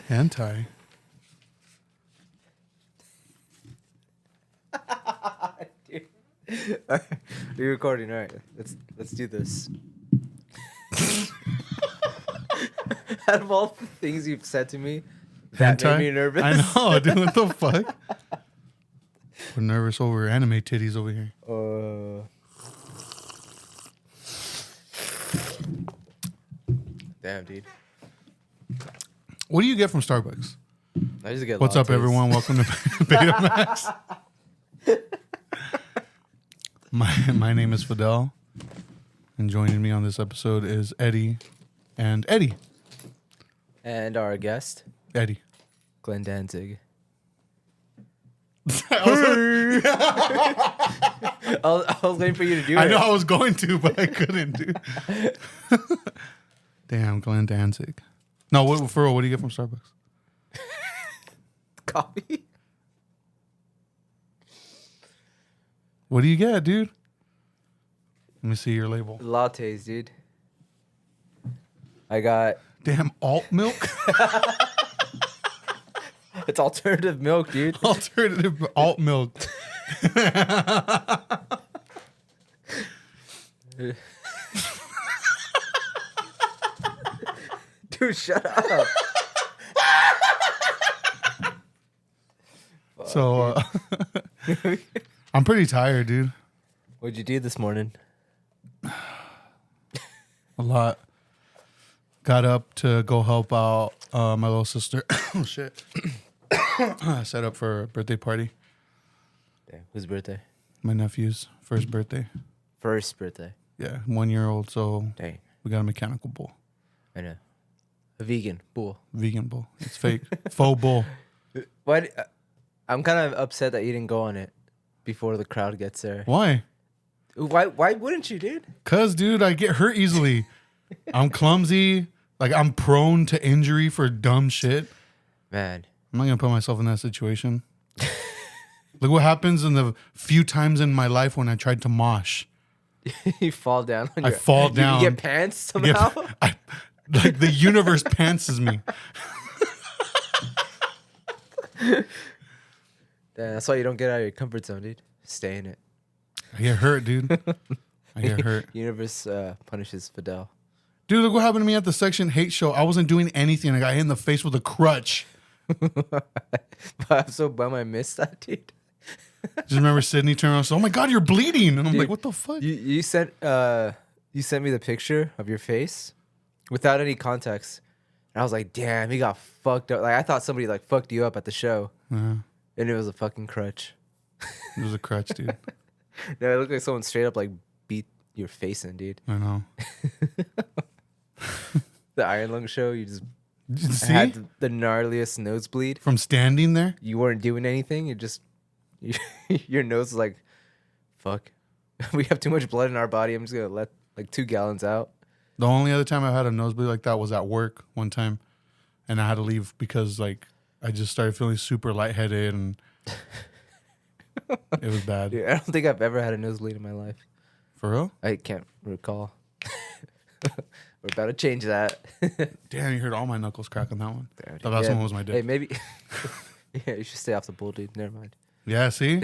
Hentai. Dude. All right, we're recording. All right, let's do this. Out of all the things you've said to me, that Hentai? made me nervous. I know, dude. What the fuck? We're nervous over anime titties over here. Damn, dude. What do you get from Starbucks? I just get What's up, lattes. everyone? Welcome to Betamax. My name is Fidel, and joining me on this episode is Eddie and Eddie. And our guest, Eddie. Glenn Danzig. I I was waiting for you to do it. know I was going to, but I couldn't, dude. Damn, Glenn Danzig. No, for real, what do you get from Starbucks? Coffee. What do you get, dude? Let me see your label. Lattes, dude. I got. Damn, alt milk? It's alternative milk, dude. Alternative alt milk. Dude, shut up. So, I'm pretty tired, dude. What'd you do this morning? A lot. Got up to go help out my little sister. Oh, shit. Set up for a birthday party. Damn, whose birthday? My nephew's first birthday. First birthday. Yeah, 1 year old. So Dang, we got a mechanical bull. I know. A vegan bull. Vegan bull. It's fake. Faux bull. Why? I'm kind of upset that you didn't go on it before the crowd gets there. Why? Why wouldn't you, dude? Cause, dude, I get hurt easily. I'm clumsy. Like, I'm prone to injury for dumb shit. Man. I'm not gonna put myself in that situation. Look what happens in the few times in my life when I tried to mosh. You fall down. I fall down. You get pants somehow? Like the universe pantses me. That's why you don't get out of your comfort zone, dude. Stay in it. I get hurt, dude. I get hurt. Universe punishes Fidel. Dude, look what happened to me at the Section Hate show. I wasn't doing anything. I got hit in the face with a crutch. I'm so bummed I missed that, dude. Just remember Sydney turning around and said, "Oh my God, you're bleeding." And I'm Dude, like, what the fuck? You sent me the picture of your face without any context. And I was like, damn, he got fucked up. Like, I thought somebody like fucked you up at the show. Yeah, And it was a fucking crutch. it was a crutch, dude. No, it looked like someone straight up like beat your face in, dude. I know. The Iron Lung show, you just Did you see? had the gnarliest nosebleed. From standing there? You weren't doing anything. You just, your nose was like, fuck. We have too much blood in our body. I'm just going to let like 2 gallons out. The only other time I had a nosebleed like that was at work one time. And I had to leave because like I just started feeling super lightheaded and it was bad. Dude, I don't think I've ever had a nosebleed in my life. For real? I can't recall. We're about to change that. Damn, you heard all my knuckles crack on that one. Damn, The last yeah. one was my dick. Hey, maybe. Yeah, you should stay off the bull, dude. Never mind. Yeah, see?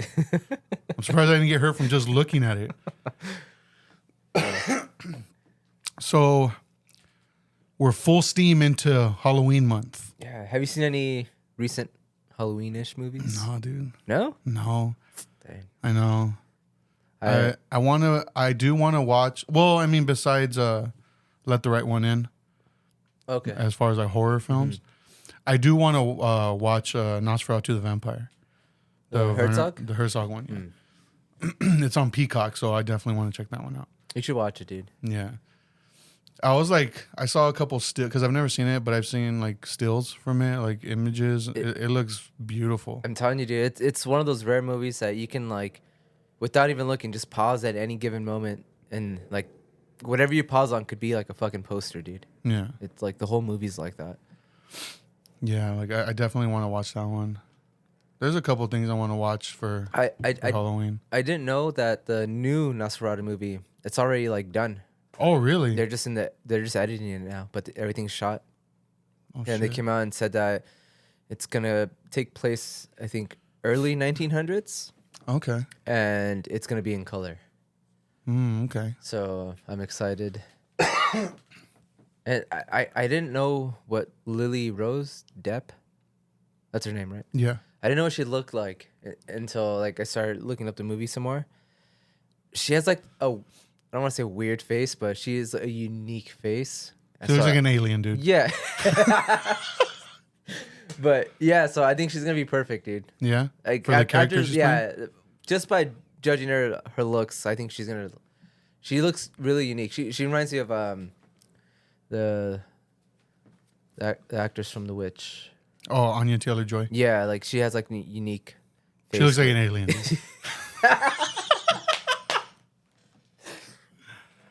I'm surprised I didn't get hurt from just looking at it. So, we're full steam into Halloween month. Yeah. Have you seen any recent Halloween-ish movies? No, dude. No? No. Dang. I know. I do want to watch. Well, I mean, besides Let the Right One In, Okay. as far as like horror films, I do want to watch Nosferatu the Vampire. The Herzog? The Herzog one, yeah. It's on Peacock, so I definitely want to check that one out. You should watch it, dude. Yeah. I saw a couple still, because I've never seen it, but I've seen like stills from it, like images. It looks beautiful. I'm telling you, dude, it's one of those rare movies that you can like, without even looking, just pause at any given moment, and like, whatever you pause on could be like a fucking poster, dude. Yeah. It's like the whole movie's like that. Yeah, like I definitely want to watch that one. There's a couple things I want to watch for Halloween. I didn't know that the new Nosferatu movie, it's already like done. Oh, really? They're just editing it now, but everything's shot. and shit. they came out and said that it's gonna take place, I think, early 1900s, Okay. and it's gonna be in color. Okay. So I'm excited. And I didn't know what Lily Rose Depp, that's her name, right? Yeah. I didn't know what she looked like until like I started looking up the movie some more. She has like I don't want to say weird face, but she is a unique face. She looks like an alien, dude. Yeah. But yeah, so I think she's gonna be perfect, dude. Yeah. Like For the character she's playing? yeah, just by judging her looks, I think she looks really unique. She reminds me of the actress from The Witch. Oh, Anya Taylor-Joy. Yeah, like she has like unique face. She looks like an alien.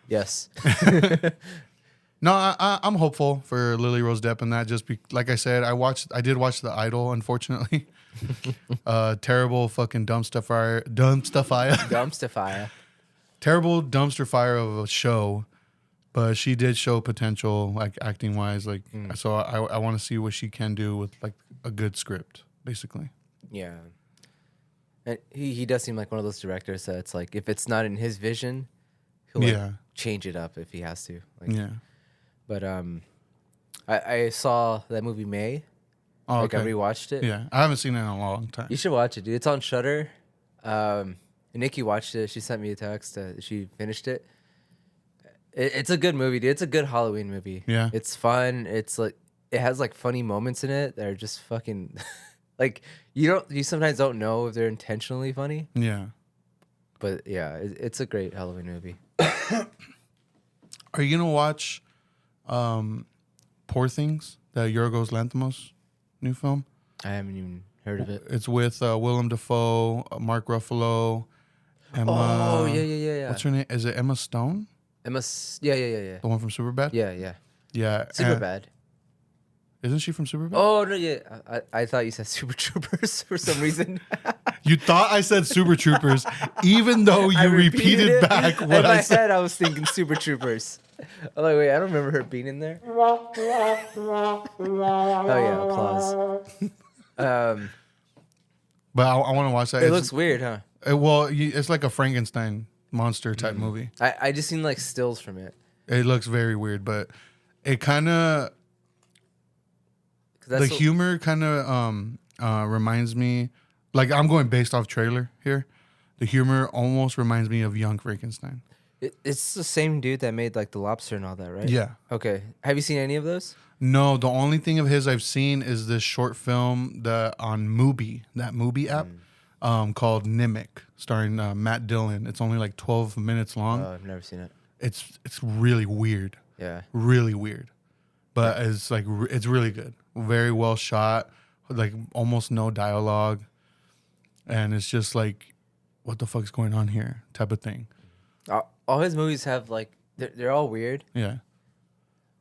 Yes. No, I'm hopeful for Lily Rose Depp and that. Like I said, I did watch The Idol, unfortunately. Terrible fucking dumpster fire. Terrible dumpster fire of a show, but she did show potential, like acting wise. Like, so I want to see what she can do with like a good script, basically. Yeah. And he does seem like one of those directors that it's like if it's not in his vision, he'll like change it up if he has to. Like, yeah. But I saw that movie May. Oh, like okay. I rewatched it. Yeah, I haven't seen it in a long time. You should watch it, dude. It's on Shudder. Nikki watched it. She sent me a text. She finished it. It's a good movie, dude. It's a good Halloween movie. Yeah. It's fun. It's like it has like funny moments in it that are just fucking like you sometimes don't know if they're intentionally funny. Yeah. But yeah, it's a great Halloween movie. Are you gonna watch Poor Things, the Yorgos Lanthimos new film? I haven't even heard of it. It's with Willem Dafoe, Mark Ruffalo, Emma. Oh yeah. What's her name? Is it Emma Stone? Yeah. The one from Superbad? Yeah. Yeah. Superbad. Isn't she from Superbad? Oh no, yeah. I thought you said Super Troopers for some reason. You thought I said Super Troopers, even though you repeated back what I said. In my head, I was thinking Super Troopers. I'm like, wait, I don't remember her being in there. Oh yeah, applause. But I want to watch that. It looks weird, huh? It's like a Frankenstein monster type movie. I just seen like stills from it. It looks very weird, but it kind of the humor kind of reminds me, like I'm going based off trailer here. The humor almost reminds me of Young Frankenstein. It's the same dude that made like The Lobster and all that, right? Yeah. Okay. Have you seen any of those? No, the only thing of his I've seen is this short film on Mubi, that Mubi app, called Nimic, starring Matt Dillon. It's only like 12 minutes long. Oh, I've never seen it. It's really weird. Yeah. Really weird. But it's like it's really good. Very well shot, like almost no dialogue. And it's just like, what the fuck's going on here type of thing. All his movies have like they're all weird. Yeah.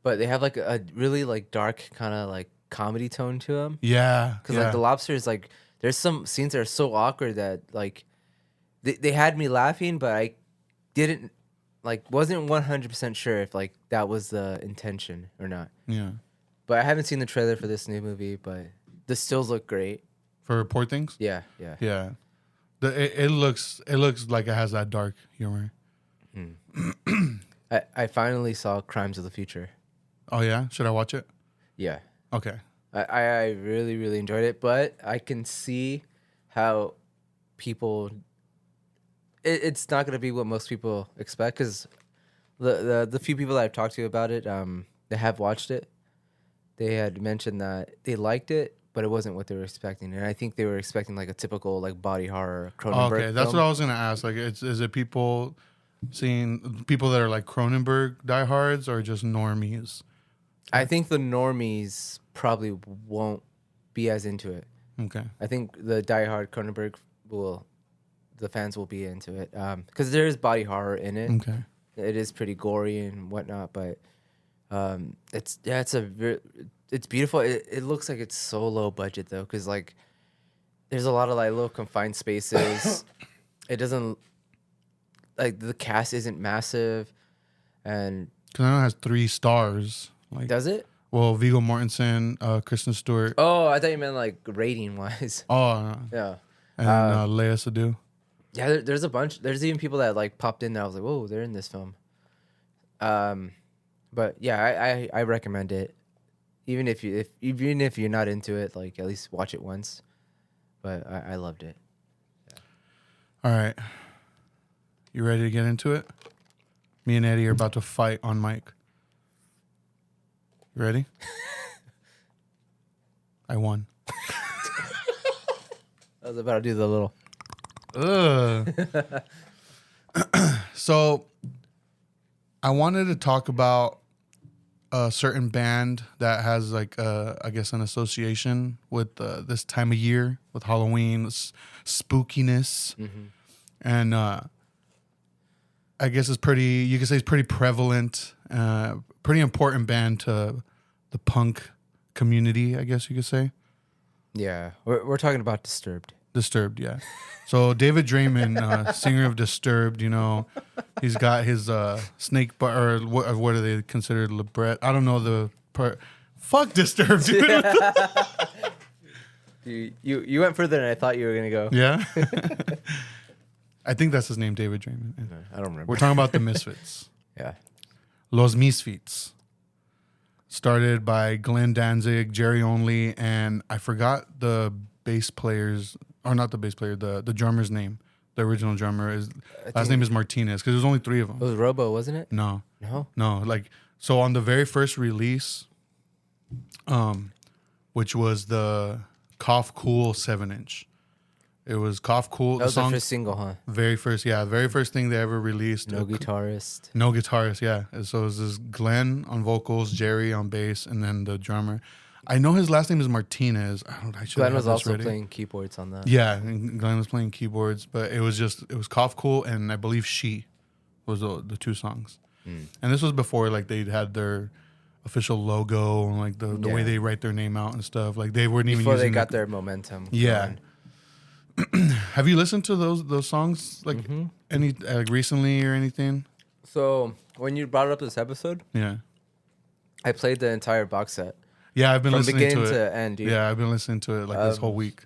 But they have like a really like dark kind of like comedy tone to them. Yeah. Because like The Lobster is like there's some scenes that are so awkward that like they had me laughing, but I didn't wasn't 100% sure if like that was the intention or not. Yeah. But I haven't seen the trailer for this new movie, but the stills look great. For Poor Things? Yeah. Yeah. It looks like it has that dark humor. I finally saw Crimes of the Future. Oh yeah? Should I watch it? Yeah. Okay. I really, really enjoyed it, but I can see how people it's not going to be what most people expect because the few people that I've talked to about it, they have watched it. They had mentioned that they liked it, but it wasn't what they were expecting, and I think they were expecting like a typical like body horror Cronenberg. Okay, that's film. what I was gonna ask. Like, is it people seeing people that are like Cronenberg diehards or just normies? I think the normies probably won't be as into it. Okay. I think the diehard Cronenberg the fans will be into it because there is body horror in it. Okay. It is pretty gory and whatnot, but it's beautiful. It looks like it's so low budget though, because like there's a lot of like little confined spaces. It doesn't like the cast isn't massive, and because I know it has 3 stars. Like, does it? Well, Viggo Mortensen, Kristen Stewart. Oh, I thought you meant like rating wise. Oh, no. Yeah. And Lea Seydoux. Yeah, there's a bunch. There's even people that like popped in. That I was like, whoa, they're in this film. But yeah, I recommend it. Even if you're not into it, like at least watch it once. But I loved it. All right. You ready to get into it? Me and Eddie are about to fight on mic. You ready? I won. I was about to do the little. So I wanted to talk about a certain band that has like I guess an association with this time of year with Halloween spookiness, and I guess it's pretty. You could say it's pretty prevalent, pretty important band to the punk community. I guess you could say. Yeah, we're talking about Disturbed. Disturbed, yeah. So David Draymond, singer of Disturbed, you know, he's got his snake or what are they considered? Libret? I don't know the part. Fuck Disturbed, dude. You went further than I thought you were gonna go. Yeah. I think that's his name, David Draymond. I don't remember. We're talking about the Misfits. Yeah. Los Misfits. Started by Glenn Danzig, Jerry Only, and I forgot the bass player's, or not the bass player, the drummer's name. The original drummer last name is Martinez, because there's only 3 of them. It was Robo, wasn't it? No. No. Like, so on the very first release, which was the Cough Cool 7-inch. It was Cough Cool. That was the first single, huh? Very first thing they ever released. No guitarist. No guitarist, yeah. And so it was this Glenn on vocals, Jerry on bass, and then the drummer. I know his last name is Martinez. Glenn was also playing keyboards on that. Yeah, and Glenn was playing keyboards, but it was Cough Cool and I believe She was the 2 songs. And this was before like they had their official logo and like the way they write their name out and stuff. Like they weren't even before using they got their momentum. Yeah. Going. Have you listened to those songs like any recently or anything? So when you brought up this episode, Yeah. I played the entire box set. Yeah, I've been listening to it. From beginning to end, dude. Yeah, I've been listening to it like this whole week.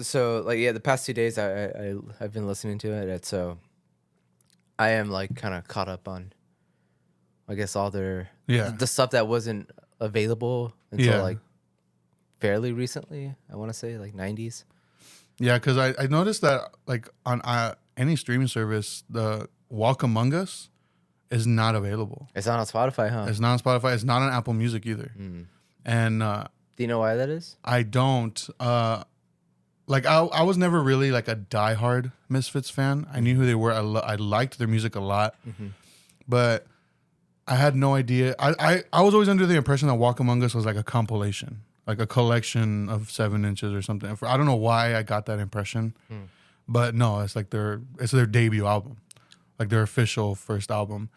So like the past 2 days I've been listening to it, and so I am like kind of caught up on, I guess, all their the stuff that wasn't available until like fairly recently. I want to say like 90s. Yeah, because I noticed that like on any streaming service, the Walk Among Us is not available. It's not on Spotify, huh? It's not on Spotify. It's not on Apple Music either. And do you know why that is? I don't. Like I was never really like a diehard Misfits fan. I knew who they were. I liked their music a lot, but I had no idea. I was always under the impression that Walk Among Us was like a compilation, like a collection of 7-inches or something. I don't know why I got that impression, but no, it's like their debut album, like their official first album.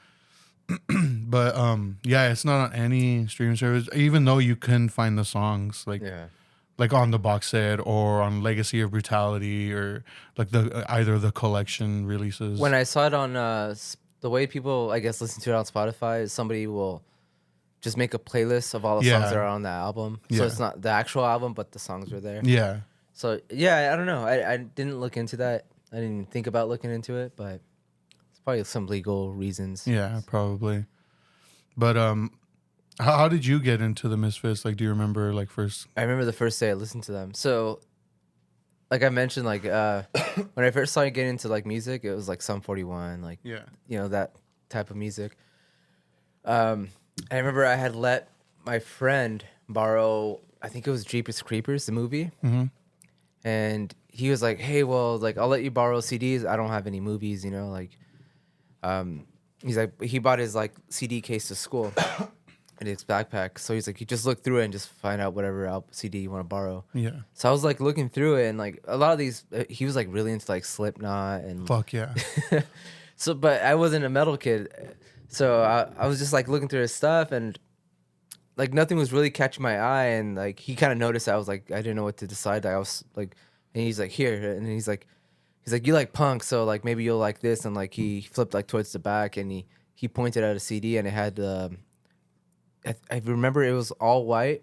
But yeah, it's not on any streaming service, even though you can find the songs like on the box set or on Legacy of Brutality or like either of the collection releases. When I saw it on the way people, I guess, listen to it on Spotify, is somebody will just make a playlist of all the songs that are on that album. So it's not the actual album, but the songs were there. Yeah. So yeah, I don't know. I didn't look into that. I didn't think about looking into it, but it's probably some legal reasons. Yeah, probably. But how did you get into the Misfits? Like, do you remember like first? I remember the first day I listened to them. So, like I mentioned, like when I first started getting into like music, it was like Sum 41, like you know, that type of music. I remember I had let my friend borrow, I think it was Jeepers Creepers, the movie, and he was like, "Hey, well, like I'll let you borrow CDs. I don't have any movies, you know, like." He's like, he bought his like CD case to school in his backpack. So he's like, you just look through it and just find out whatever CD you want to borrow. Yeah. So I was like looking through it and like a lot of these, he was like really into like Slipknot and. Fuck yeah. So, but I wasn't a metal kid. So I was just like looking through his stuff and like nothing was really catching my eye. And like he kind of noticed I was like, I didn't know what to decide. I was like, and he's like, here. And he's like, you like punk, so like maybe you'll like this, and like he flipped like towards the back, and he pointed at a CD, and it had I remember it was all white.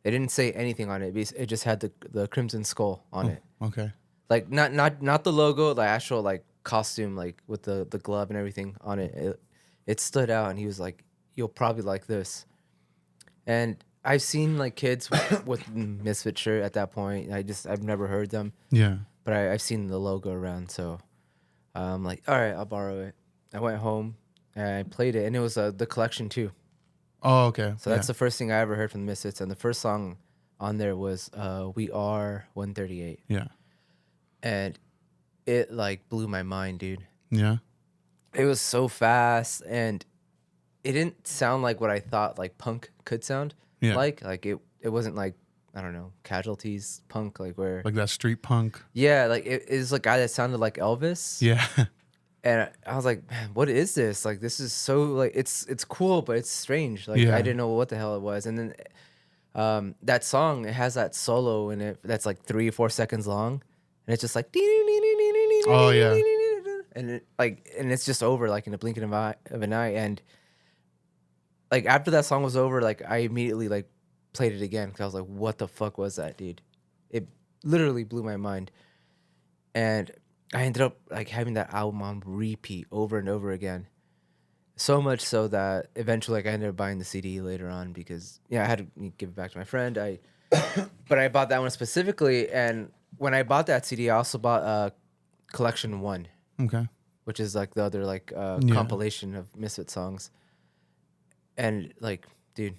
It didn't say anything on it. It just had the Crimson Skull on it. Okay. Like not the logo, the actual like costume, like with the glove and everything on it. It stood out, and he was like, "You'll probably like this." And I've seen like kids with Misfit shirt at that point. I've never heard them. Yeah. But I've seen the logo around, so I'm like, all right, I'll borrow it. I went home and I played it, and it was the collection too. Oh, okay. So that's the first thing I ever heard from the Misfits, and the first song on there was "We Are 138," Yeah. and it like blew my mind, dude. Yeah. It was so fast, and it didn't sound like what I thought like punk could sound like. Like it wasn't like, I don't know, Casualties punk, like where Like that street punk. yeah, like it is a guy that sounded like Elvis. Yeah. And I was like, man, what is this? Like, this is so like it's cool, but it's strange. Like Yeah. I didn't know what the hell it was. And then that song, it has that solo in it that's like 3 or 4 seconds long, and it's just like Oh yeah. and it's just over like in a blink of an eye. And like after that song was over, like I immediately like played it again because I was like, what the fuck was that, dude? It literally blew my mind. And I ended up like having that album on repeat over and over again. So much so that eventually like I ended up buying the CD later on because I had to give it back to my friend. But I bought that one specifically, and when I bought that CD, I also bought Collection 1. Okay. Which is like the other like compilation of Misfit songs. And like, dude,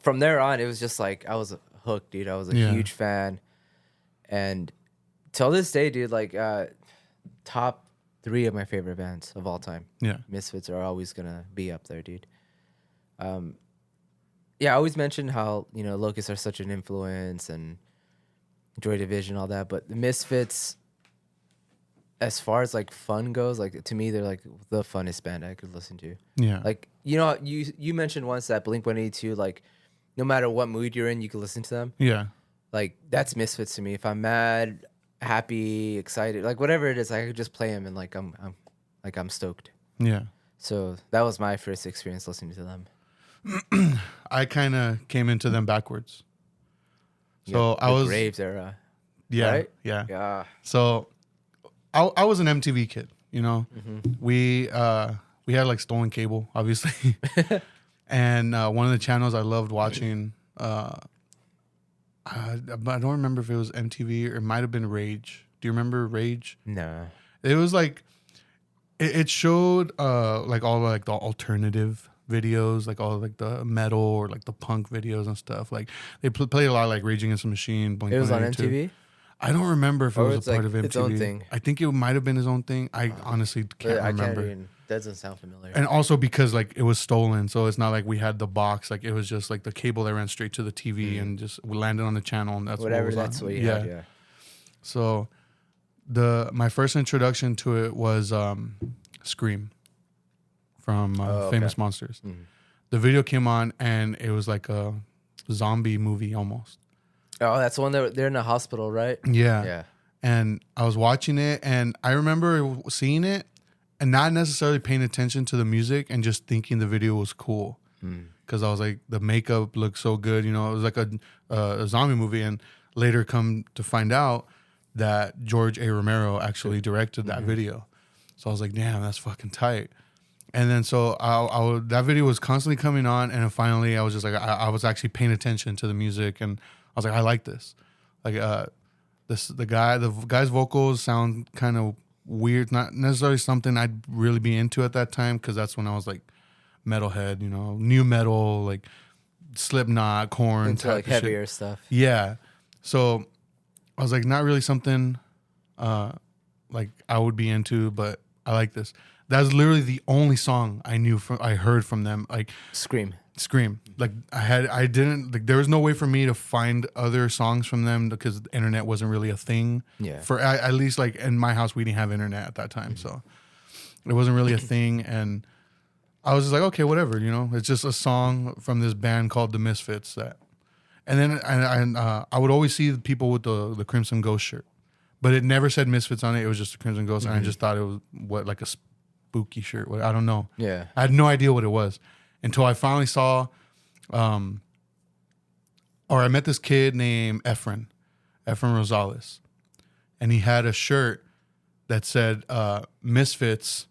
from there on, it was just like I was hooked, dude. I was a huge fan, and till this day, dude, like top 3 of my favorite bands of all time. Yeah. Misfits are always gonna be up there, dude. I always mention how Locusts are such an influence and Joy Division, all that, but the Misfits, as far as like fun goes, like to me, they're like the funnest band I could listen to. Yeah. Like you mentioned once that Blink-182, like no matter what mood you're in, you can listen to them. Yeah. Like that's Misfits to me. If I'm mad, happy, excited, like whatever it is, I could just play them and like I'm stoked. Yeah. So that was my first experience listening to them. I kind of came into them backwards. So I was Graves era. Yeah. Right? Yeah. Yeah. So I was an MTV kid, We had like stolen cable, obviously. And one of the channels I loved watching, I don't remember if it was MTV or it might have been Rage. Do you remember Rage? No. It was like it showed like all like the alternative videos, like all like the metal or like the punk videos and stuff. Like they played a lot of like Rage Against the Machine. It was on MTV? I don't remember if it was a part of MTV. Its own thing. I think it might have been his own thing. I honestly can't remember. Doesn't sound familiar. And also because like it was stolen, so it's not like we had the box. Like it was just like the cable that ran straight to the TV and just landed on the channel, and that's whatever. What was that's on. What you had. Yeah. So my first introduction to it was Scream from Famous Monsters. Mm-hmm. The video came on and it was like a zombie movie almost. Oh, that's the one that they're in a hospital, right? Yeah. Yeah. And I was watching it, and I remember seeing it and not necessarily paying attention to the music and just thinking the video was cool. Because I was like, the makeup looked so good. It was like a zombie movie. And later come to find out that George A. Romero actually directed that video. So I was like, damn, that's fucking tight. And then so that video was constantly coming on. And then finally I was just like, I was actually paying attention to the music. And I was like, I like this. Like the guy's vocals sound kind of weird, not necessarily something I'd really be into at that time, because that's when I was like metalhead, new metal, like Slipknot, Korn, into like heavier stuff. Yeah. So I was like, not really something like I would be into, but I like this. That's literally the only song I heard from them. Like Scream. Like there was no way for me to find other songs from them because the internet wasn't really a thing. Yeah. For at least like in my house, we didn't have internet at that time. So it wasn't really a thing. And I was just like, okay, whatever, it's just a song from this band called the Misfits and then I would always see people with the Crimson Ghost shirt, but it never said Misfits on it. It was just a Crimson Ghost. And I just thought it was like a spooky shirt. I don't know. Yeah. I had no idea what it was until I finally saw or I met this kid named Efren Rosales, and he had a shirt that said Misfits,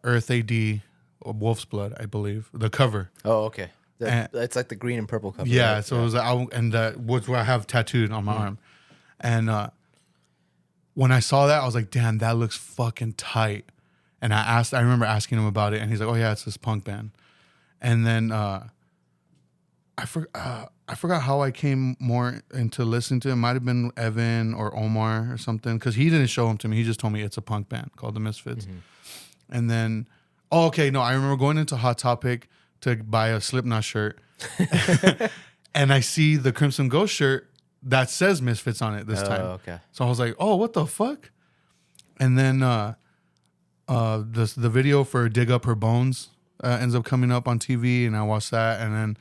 Earth AD, or Wolf's Blood, I believe, the cover. Oh, okay. And- It's like the green and purple cover. Yeah, right? so it was and that was what I have tattooed on my arm. And when I saw that, I was like, damn, that looks fucking tight. And I remember asking him about it, and he's like, oh yeah, it's this punk band. And then I forgot how I came more into listening to it. It might have been Evan or Omar or something, because he didn't show him to me. He just told me it's a punk band called the Misfits. And then, I remember going into Hot Topic to buy a Slipknot shirt, and I see the Crimson Ghost shirt that says Misfits on it this time. Okay. So I was like, oh, what the fuck? And then the video for Dig Up Her Bones ends up coming up on TV, and I watched that, and then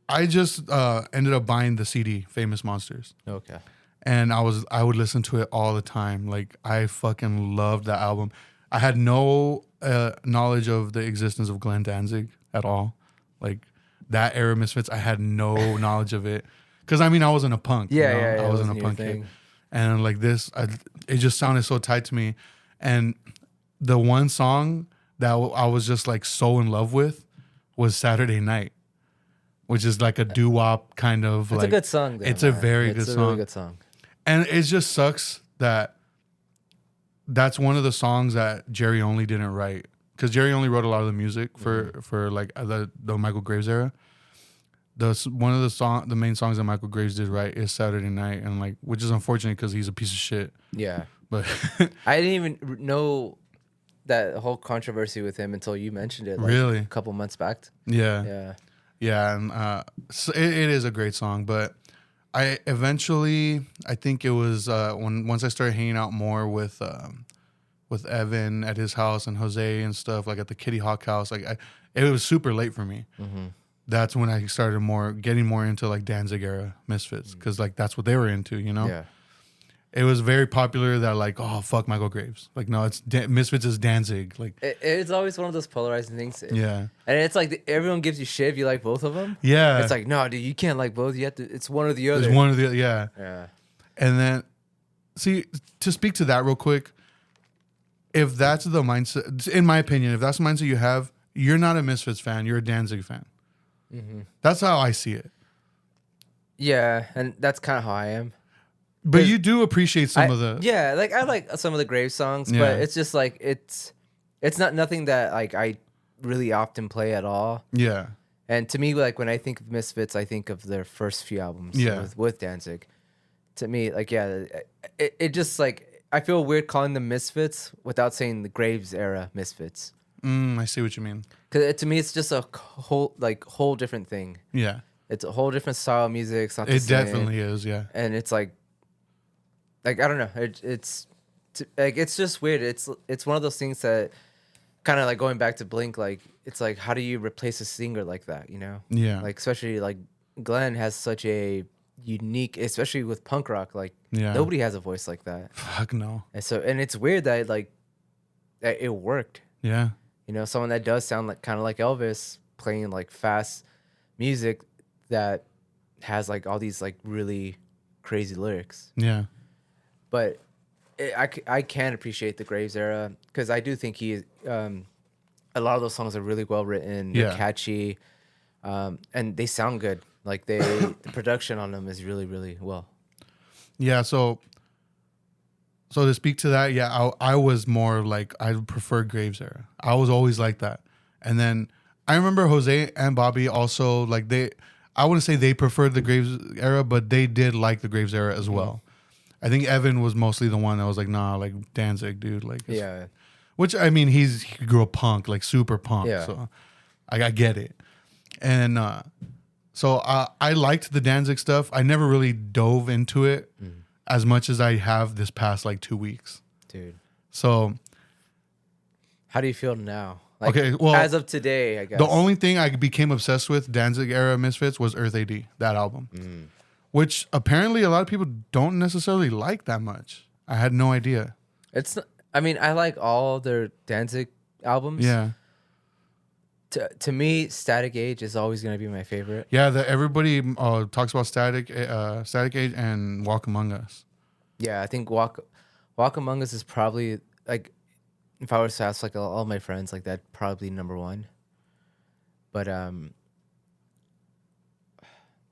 I just ended up buying the CD, Famous Monsters. Okay. And I would listen to it all the time. Like, I fucking loved that album. I had no knowledge of the existence of Glenn Danzig at all. Like, that era Misfits, I had no knowledge of it. Because, I mean, I wasn't a punk. Yeah, I wasn't a punk kid. And like this, it just sounded so tight to me. And the one song that I was just like so in love with was Saturday Night, which is like a doo-wop kind of It's a good song, though, it's man. a very It's good a song. really good song. And it just sucks that that's one of the songs that Jerry Only didn't write, because Jerry Only wrote a lot of the music for like the Michael Graves era. One of the main songs that Michael Graves did write is Saturday Night, and like, which is unfortunate because he's a piece of shit. Yeah. But I didn't even know that whole controversy with him until you mentioned it. Like, Really? a couple months back. yeah, and so it is a great song. But I think it was once I started hanging out more with Evan at his house and Jose and stuff, like at the Kitty Hawk house. Like, it was super late for me. That's when I started getting more into like Danzig era Misfits, because like that's what they were into, you know. Yeah. It was very popular that like, oh fuck Michael Graves, like no, it's Misfits is Danzig, like It's always one of those polarizing things. yeah, And it's like everyone gives you shit if you like both of them. yeah. It's like, no, dude, you can't like both. You have to. It's one or the other. There's one of the yeah. Yeah. And then, see, to speak to that real quick, if that's the mindset, in my opinion, if that's the mindset you have, you're not a Misfits fan, you're a Danzig fan. That's how I see it. Yeah, and that's kind of how I am. But you do appreciate some of the Yeah, like I like some of the Graves songs, Yeah. but it's just like it's not nothing that like I really often play at all. yeah, And to me, like when I think of Misfits, I think of their first few albums Yeah. with Danzig. To me, like it just like I feel weird calling them Misfits without saying the Graves era Misfits. I see what you mean. Because to me, it's just a whole different thing. Yeah, It's a whole different style of music. It's not the it same. definitely is. Yeah, And it's like I don't know. It's just weird. It's one of those things that kind of like going back to Blink. Like it's like, how do you replace a singer like that? You know? yeah, Like especially like Glenn has such a unique, especially with punk rock. Like yeah. nobody has a voice like that. Fuck no. And it's weird that that it worked. Yeah, You know, someone that does sound like kind of like Elvis playing like fast music that has like all these like really crazy lyrics. yeah, But I can appreciate the Graves era because I do think a lot of those songs are really well written, they're Yeah. catchy, and they sound good. Like the production on them is really, really well. yeah. So to speak to that, yeah, I was more like, I prefer Graves era. I was always like that. And then I remember Jose and Bobby also, like I wouldn't say they preferred the Graves era, but they did like the Graves era as well. I think Evan was mostly the one that was like, nah, like Danzig, dude. Like, Yeah. which I mean, he grew up punk, like super punk. Yeah. So I get it. And so I liked the Danzig stuff. I never really dove into it as much as I have this past like 2 weeks. Dude. So How do you feel now? Like, Okay, well, as of today, I guess. the only thing I became obsessed with Danzig era Misfits was Earth AD, that album, which apparently a lot of people don't necessarily like that much. I had no idea. I mean, I like all their Danzig albums. Yeah. To me, Static Age is always gonna be my favorite. Yeah, everybody talks about Static Age and Walk Among Us. Yeah, I think Walk Among Us is probably like, if I was to ask like all my friends, like that probably number one. But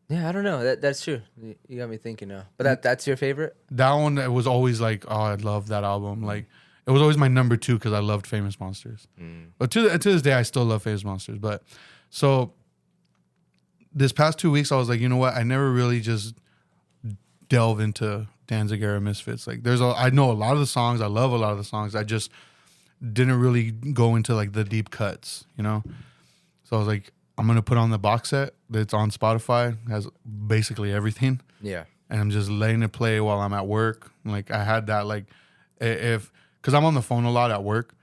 yeah, I don't know. That's true. You got me thinking now. But that's your favorite? That one, it was always like, oh, I love that album. Like, it was always my number 2 because I loved Famous Monsters. But to this day, I still love Famous Monsters. But so this past 2 weeks, I was like, you know what? I never really just delve into Danzig era Misfits. Like, I know a lot of the songs. I love a lot of the songs. I just didn't really go into like the deep cuts, you know? So I was like, I'm going to put on the box set that's on Spotify. It has basically everything. Yeah. And I'm just letting it play while I'm at work. Like, I had that, like, because I'm on the phone a lot at work.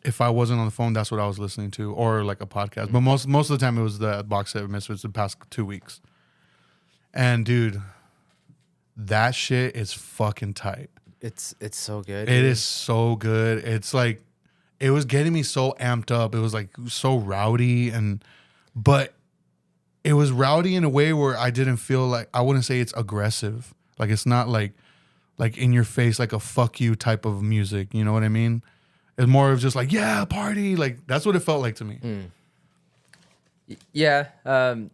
If I wasn't on the phone, that's what I was listening to, or like a podcast. But most of the time, it was the box set of Misfits the past 2 weeks. And dude, that shit is fucking tight. It's so good. It is so good. It's like, it was getting me so amped up. It was like so rowdy, but it was rowdy in a way where I didn't feel like, I wouldn't say it's aggressive. Like, it's not like in your face, like a fuck you type of music. You know what I mean? It's more of just like, yeah, party. Like, that's what it felt like to me. Yeah. To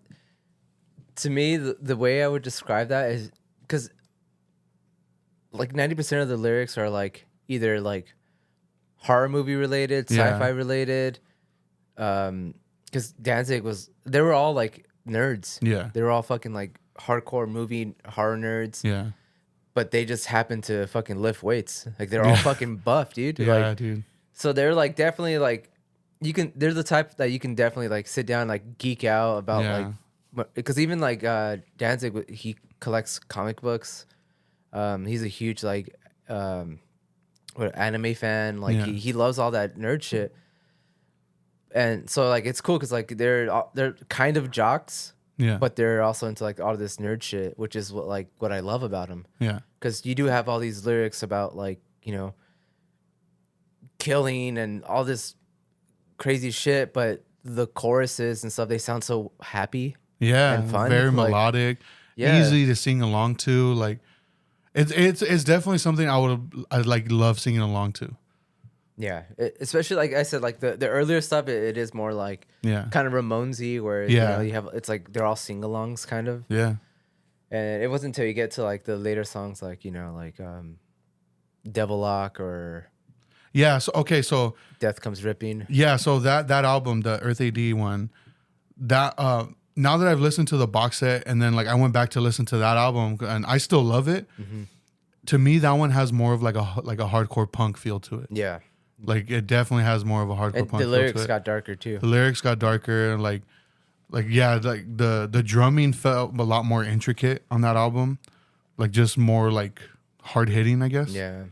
me, the way I would describe that is because like 90% of the lyrics are like either like horror movie related, sci-fi related. Because Danzig they were all like nerds. Yeah. They were all fucking like hardcore movie horror nerds. Yeah. But they just happened to fucking lift weights. Like, they're all fucking buff, dude. Yeah, like, dude. So they're like definitely like, they're the type that you can definitely like sit down and like geek out about, like, because even like Danzig, he collects comic books. He's a huge like anime fan. Like, he loves all that nerd shit. And so like it's cool because like they're kind of jocks. Yeah. But they're also into like all this nerd shit, which is what I love about them. Yeah. Because you do have all these lyrics about like, you know, killing and all this crazy shit, but the choruses and stuff, they sound so happy. Yeah. And fun. Very like, melodic. Yeah. Easy to sing along to. Like, it's definitely something I'd like love singing along to. Yeah, especially like I said, like the earlier stuff, it is more like kind of Ramonesy, where you know, you have, it's like they're all sing-alongs kind of. Yeah. And it wasn't until you get to like the later songs, like, you know, like Devil Lock or so Death Comes Ripping. Yeah, so that album, the Earth AD one, that now that I've listened to the box set and then like I went back to listen to that album and I still love it. To me, that one has more of like a hardcore punk feel to it. Yeah. Like, it definitely has more of a hardcore punk feel to it. The lyrics got darker too. The lyrics got darker, and like the drumming felt a lot more intricate on that album. Like, just more like hard hitting, I guess. Yeah.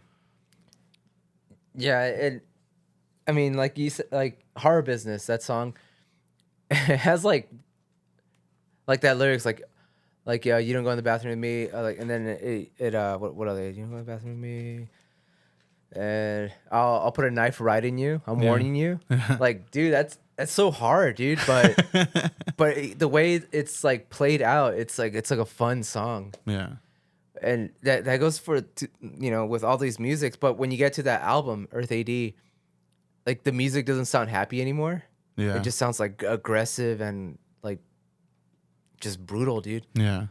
Yeah, I mean, like you said, like Horror Business, that song, it has like that lyrics, like you don't go in the bathroom with me, like, and then what are they? You don't go in the bathroom with me, and I'll put a knife right in you. I'm warning you. Like, dude, that's so hard, dude. But the way it's like played out, it's like a fun song. Yeah. And that goes for, you know, with all these musics. But when you get to that album, Earth AD, like the music doesn't sound happy anymore. Yeah. It just sounds like aggressive and like just brutal, dude. Yeah.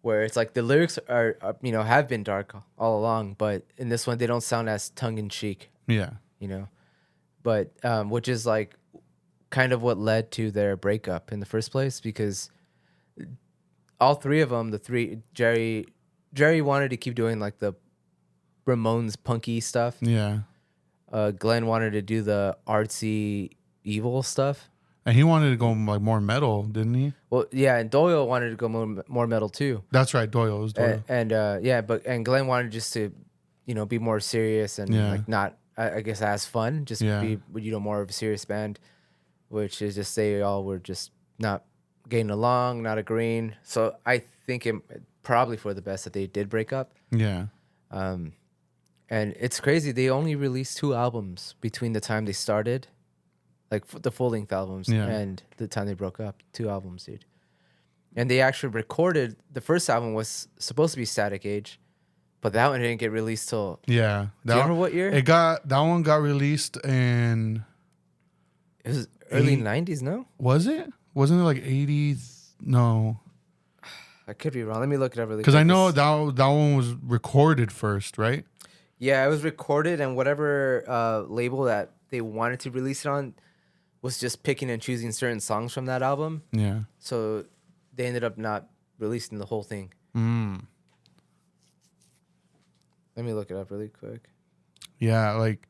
Where it's like the lyrics are you know, have been dark all along, but in this one they don't sound as tongue in cheek. Yeah. You know, but which is like kind of what led to their breakup in the first place, because all three of them, Jerry wanted to keep doing like the Ramones punky stuff. Yeah. Glenn wanted to do the artsy evil stuff. And he wanted to go like more metal, didn't he? Well, yeah, and Doyle wanted to go more metal too. That's right, Doyle. It was Doyle. And Glenn wanted just to, you know, be more serious and like not, I guess, as fun. Just be, you know, more of a serious band, which is just they all were just not getting along, not agreeing. So I think it probably for the best that they did break up. Yeah. And it's crazy. They only released 2 albums between the time they started like the full length albums, Yeah. and the time they broke up, 2 albums, dude. And they actually recorded the first album was supposed to be Static Age, but that one didn't get released till. Yeah. Do you remember what year? That one got released in. It was early 90s, no? Was it? Wasn't it like 80s? No. I could be wrong. Let me look it up really quick. Because I know that one was recorded first, right? Yeah, it was recorded, and whatever label that they wanted to release it on was just picking and choosing certain songs from that album. Yeah. So they ended up not releasing the whole thing. Let me look it up really quick. Yeah, like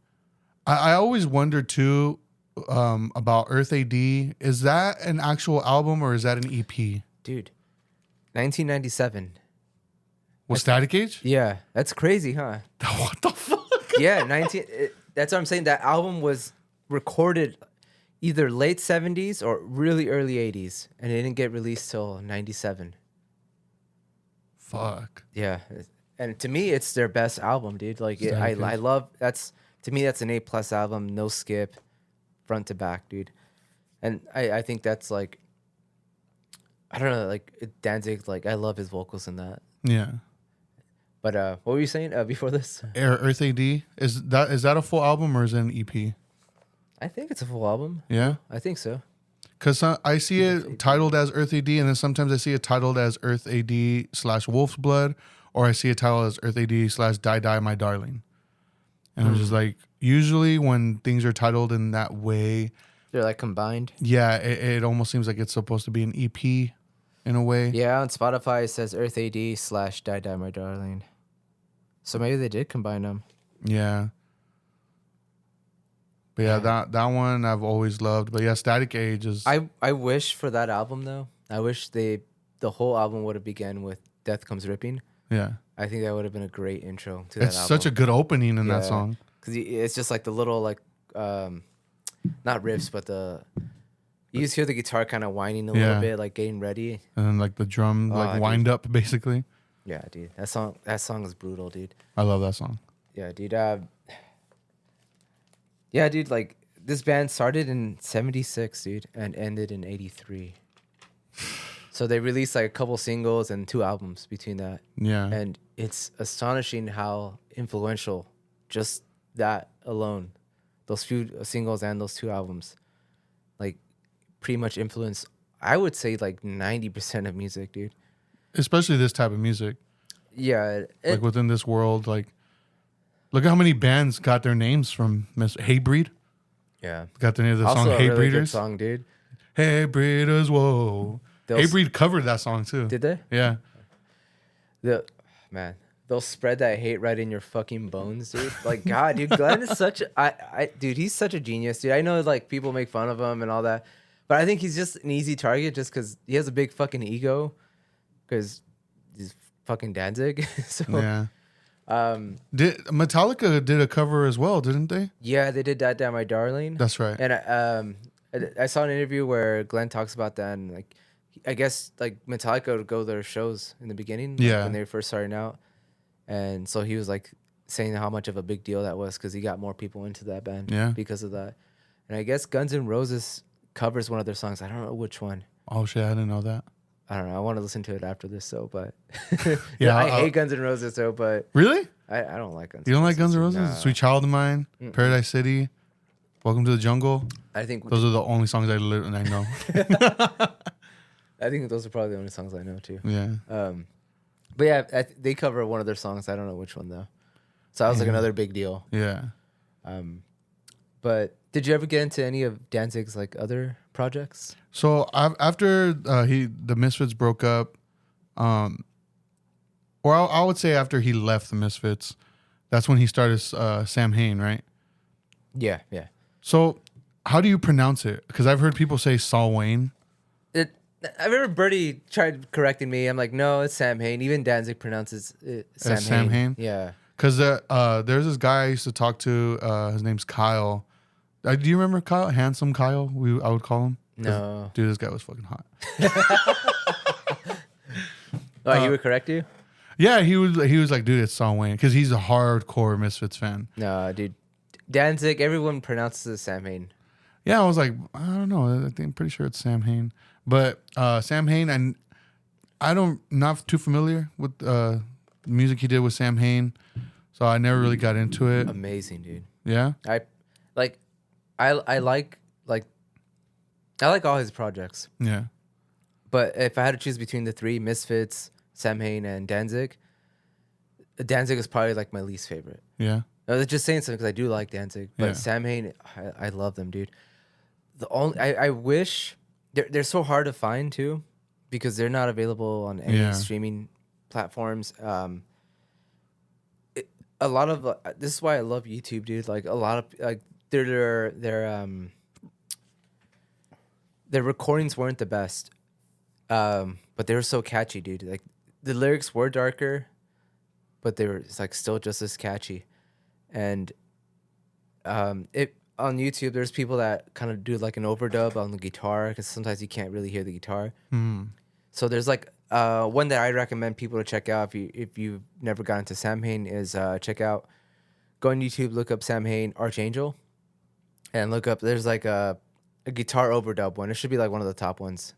I always wonder too about Earth AD. Is that an actual album or is that an EP? Dude, 1997. Was Static Age? Yeah, that's crazy, huh? What the fuck? Yeah, that's what I'm saying. That album was recorded either late 70s or really early 80s, and it didn't get released till 97. Fuck. Yeah, and to me, it's their best album, dude. Like, I love that's to me that's an A+ album, no skip, front to back, dude. And I think that's like, I don't know, like Danzig, like I love his vocals in that. Yeah. But what were you saying before this? Earth AD, is that a full album or is it an EP? I think it's a full album. Yeah, I think so. because I see it titled as Earth AD, and then sometimes I see it titled as Earth AD / Wolf's Blood, or I see it titled as Earth AD / Die Die My Darling. And I'm just like, usually when things are titled in that way, They're like combined. yeah, it almost seems like it's supposed to be an EP in a way. Yeah, on Spotify it says Earth AD / Die Die My Darling. So maybe they did combine them. Yeah. But yeah, that one I've always loved. But yeah, Static Age is. I wish for that album though. I wish the whole album would have begun with Death Comes Ripping. Yeah. I think that would have been a great intro to that It's album. such a good opening in that song. Because it's just like the little like, not riffs, but you just hear the guitar kind of whining a little bit, like getting ready. And then like the drum wind up basically. Yeah, dude. That song is brutal, dude. I love that song. Yeah, dude. Yeah, dude, like this band started in 76, dude, and ended in 83. So they released like a couple singles and 2 albums between that. Yeah. And it's astonishing how influential just that alone, those few singles and those 2 albums, like pretty much influenced, I would say like 90% of music, dude. Especially this type of music. Yeah. Like within this world, like look at how many bands got their names from Hatebreed. Yeah. Got the name of the Also song a really Hatebreeders. good song, dude. Hatebreeders, whoa. Hatebreed covered that song too. Did they? Yeah. Man, they'll spread that hate right in your fucking bones, dude. Like, God, dude, Glenn is such dude, he's such a genius, dude. I know like people make fun of him and all that, but I think he's just an easy target just because he has a big fucking ego because he's fucking Danzig. So Yeah. Metallica did a cover as well, didn't they? yeah, they did that Damn My Darling. That's right. And I saw an interview where Glenn talks about that, and like I guess like Metallica would go to their shows in the beginning, like, Yeah. when they were first starting out, and so he was like saying how much of a big deal that was because he got more people into that band, Yeah. because of that. And I guess Guns N' Roses covers one of their songs. I don't know which one. Oh shit, I didn't know that. I don't know. I want to listen to it after this, so but Yeah, I hate Guns N' Roses, so but Really? I don't like Guns. You don't like Guns N' Roses? Nah. Sweet Child of Mine, Paradise City, Welcome to the Jungle. I think Those are the only songs I know. I think those are probably the only songs I know too. Yeah. But yeah, they cover one of their songs. I don't know which one though. So that was like another big deal. Yeah. But did you ever get into any of Danzig's like other projects? So after the Misfits broke up, or I would say after he left the Misfits, that's when he started Sam Hain, right? Yeah. So how do you pronounce it? Because I've heard people say Saul Wayne. I remember Birdie tried correcting me. I'm like, no, it's Sam Hain. Even Danzig pronounces it Sam Hain? Yeah. Because there's this guy I used to talk to. His name's Kyle. Do you remember Kyle? Handsome Kyle, I would call him. No. Dude, this guy was fucking hot. Oh, he would correct you? Yeah, he was like, dude, it's Saul Wayne. Because he's a hardcore Misfits fan. No, dude. Danzig, everyone pronounces it Sam Hain. Yeah, I was like, I don't know. I think I'm pretty sure it's Sam Hain. But Sam Hain, and I don't not too familiar with music he did with Sam Hain, so I never really got into it. Amazing, dude. Yeah, I like I like all his projects. yeah, But if I had to choose between the three, Misfits, Sam Hain, and Danzig, Danzig is probably like my least favorite. yeah, I was just saying something because I do like Danzig, but Yeah. Sam Hain, I love them, dude. The only I wish they're so hard to find too, because they're not available on any Yeah. streaming platforms. A lot of this is why I love YouTube, dude. Like a lot of like their recordings weren't the best, but they were so catchy, dude. Like the lyrics were darker, but they were like still just as catchy. And it on YouTube, there's people that kind of do like an overdub on the guitar because sometimes you can't really hear the guitar. So there's like one that I recommend people to check out if you've never gotten to Sam Hain is check out, go on YouTube, look up Sam Hain Archangel, and look up. There's like a guitar overdub one. It should be like one of the top ones.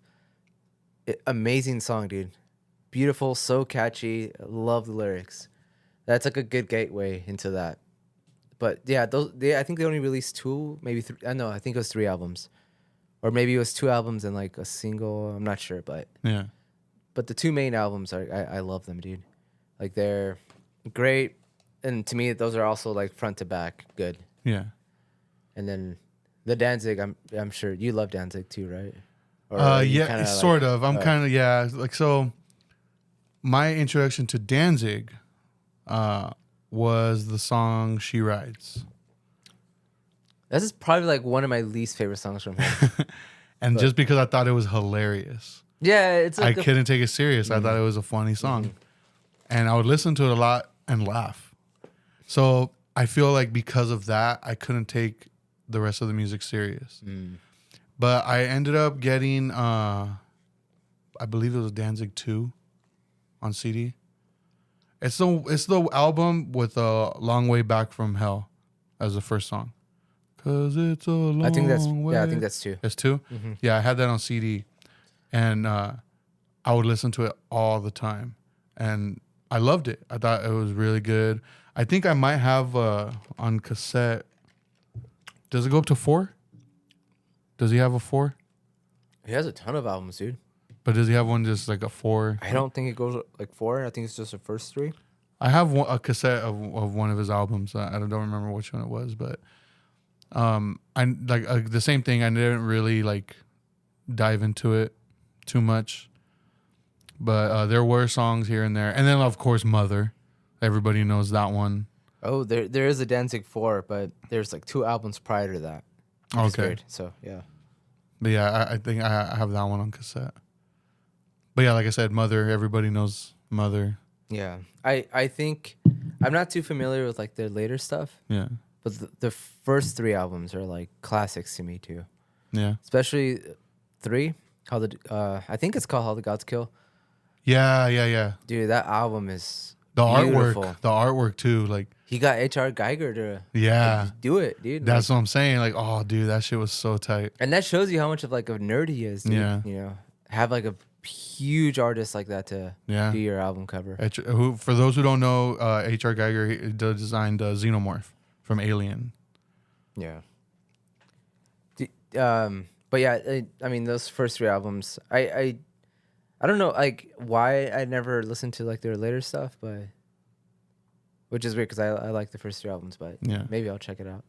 Amazing song, dude. Beautiful, so catchy. Love the lyrics. That's like a good gateway into that. But yeah, I think they only released two, maybe three. No, I think it was 3 albums, or maybe it was 2 albums and like a single. I'm not sure, but yeah, the two main albums are I love them, dude. Like they're great, and to me those are also like front to back good. yeah. And then the Danzig, I'm sure you love Danzig too, right? Or are you Yeah, kinda sort like, of. I'm kind of yeah. Like so, my introduction to Danzig was the song "She Rides," this is probably like one of my least favorite songs from him. and just because I thought it was hilarious, Yeah, it's I like couldn't take it serious. I thought it was a funny song, and I would listen to it a lot and laugh. So I feel like because of that, I couldn't take the rest of the music serious. But I ended up getting, I believe it was Danzig 2 on CD. It's the album with a Long Way Back from Hell as the first song. 'Cause it's a long way. I think that's two. It's 2? Yeah, I had that on CD. And I would listen to it all the time. And I loved it. I thought it was really good. I think I might have on cassette. Does it go up to 4? Does he have a 4? He has a ton of albums, dude. But does he have one just like a 4? I don't think it goes like 4. I think it's just the first 3. I have a cassette of one of his albums. I don't remember which one it was, but I like the same thing. I didn't really like dive into it too much, but there were songs here and there, and then of course Mother. Everybody knows that one. Oh, there is a Danzig 4, but there's like 2 albums prior to that. Which is Okay. weird. So yeah. But yeah, I think I have that one on cassette. But yeah, like I said, Mother. Everybody knows Mother. Yeah. I think I'm not too familiar with like their later stuff, Yeah, but the first 3 albums are like classics to me too. yeah, Especially 3, I think it's called How the Gods Kill. yeah. Dude, that album is The beautiful. artwork too. Like He got H.R. Geiger to yeah, do it, dude. that's what I'm saying. Like oh, dude, that shit was so tight. And that shows you how much of like a nerd he is, dude. Yeah. You know, have like a huge artist like that to Yeah. do your album cover. Who, for those who don't know, H.R. Geiger he designed Xenomorph from Alien. Yeah. But yeah, I mean, those first 3 albums, I don't know, like why I never listened to like their later stuff, but which is weird because I like the first 3 albums, but Yeah. maybe I'll check it out.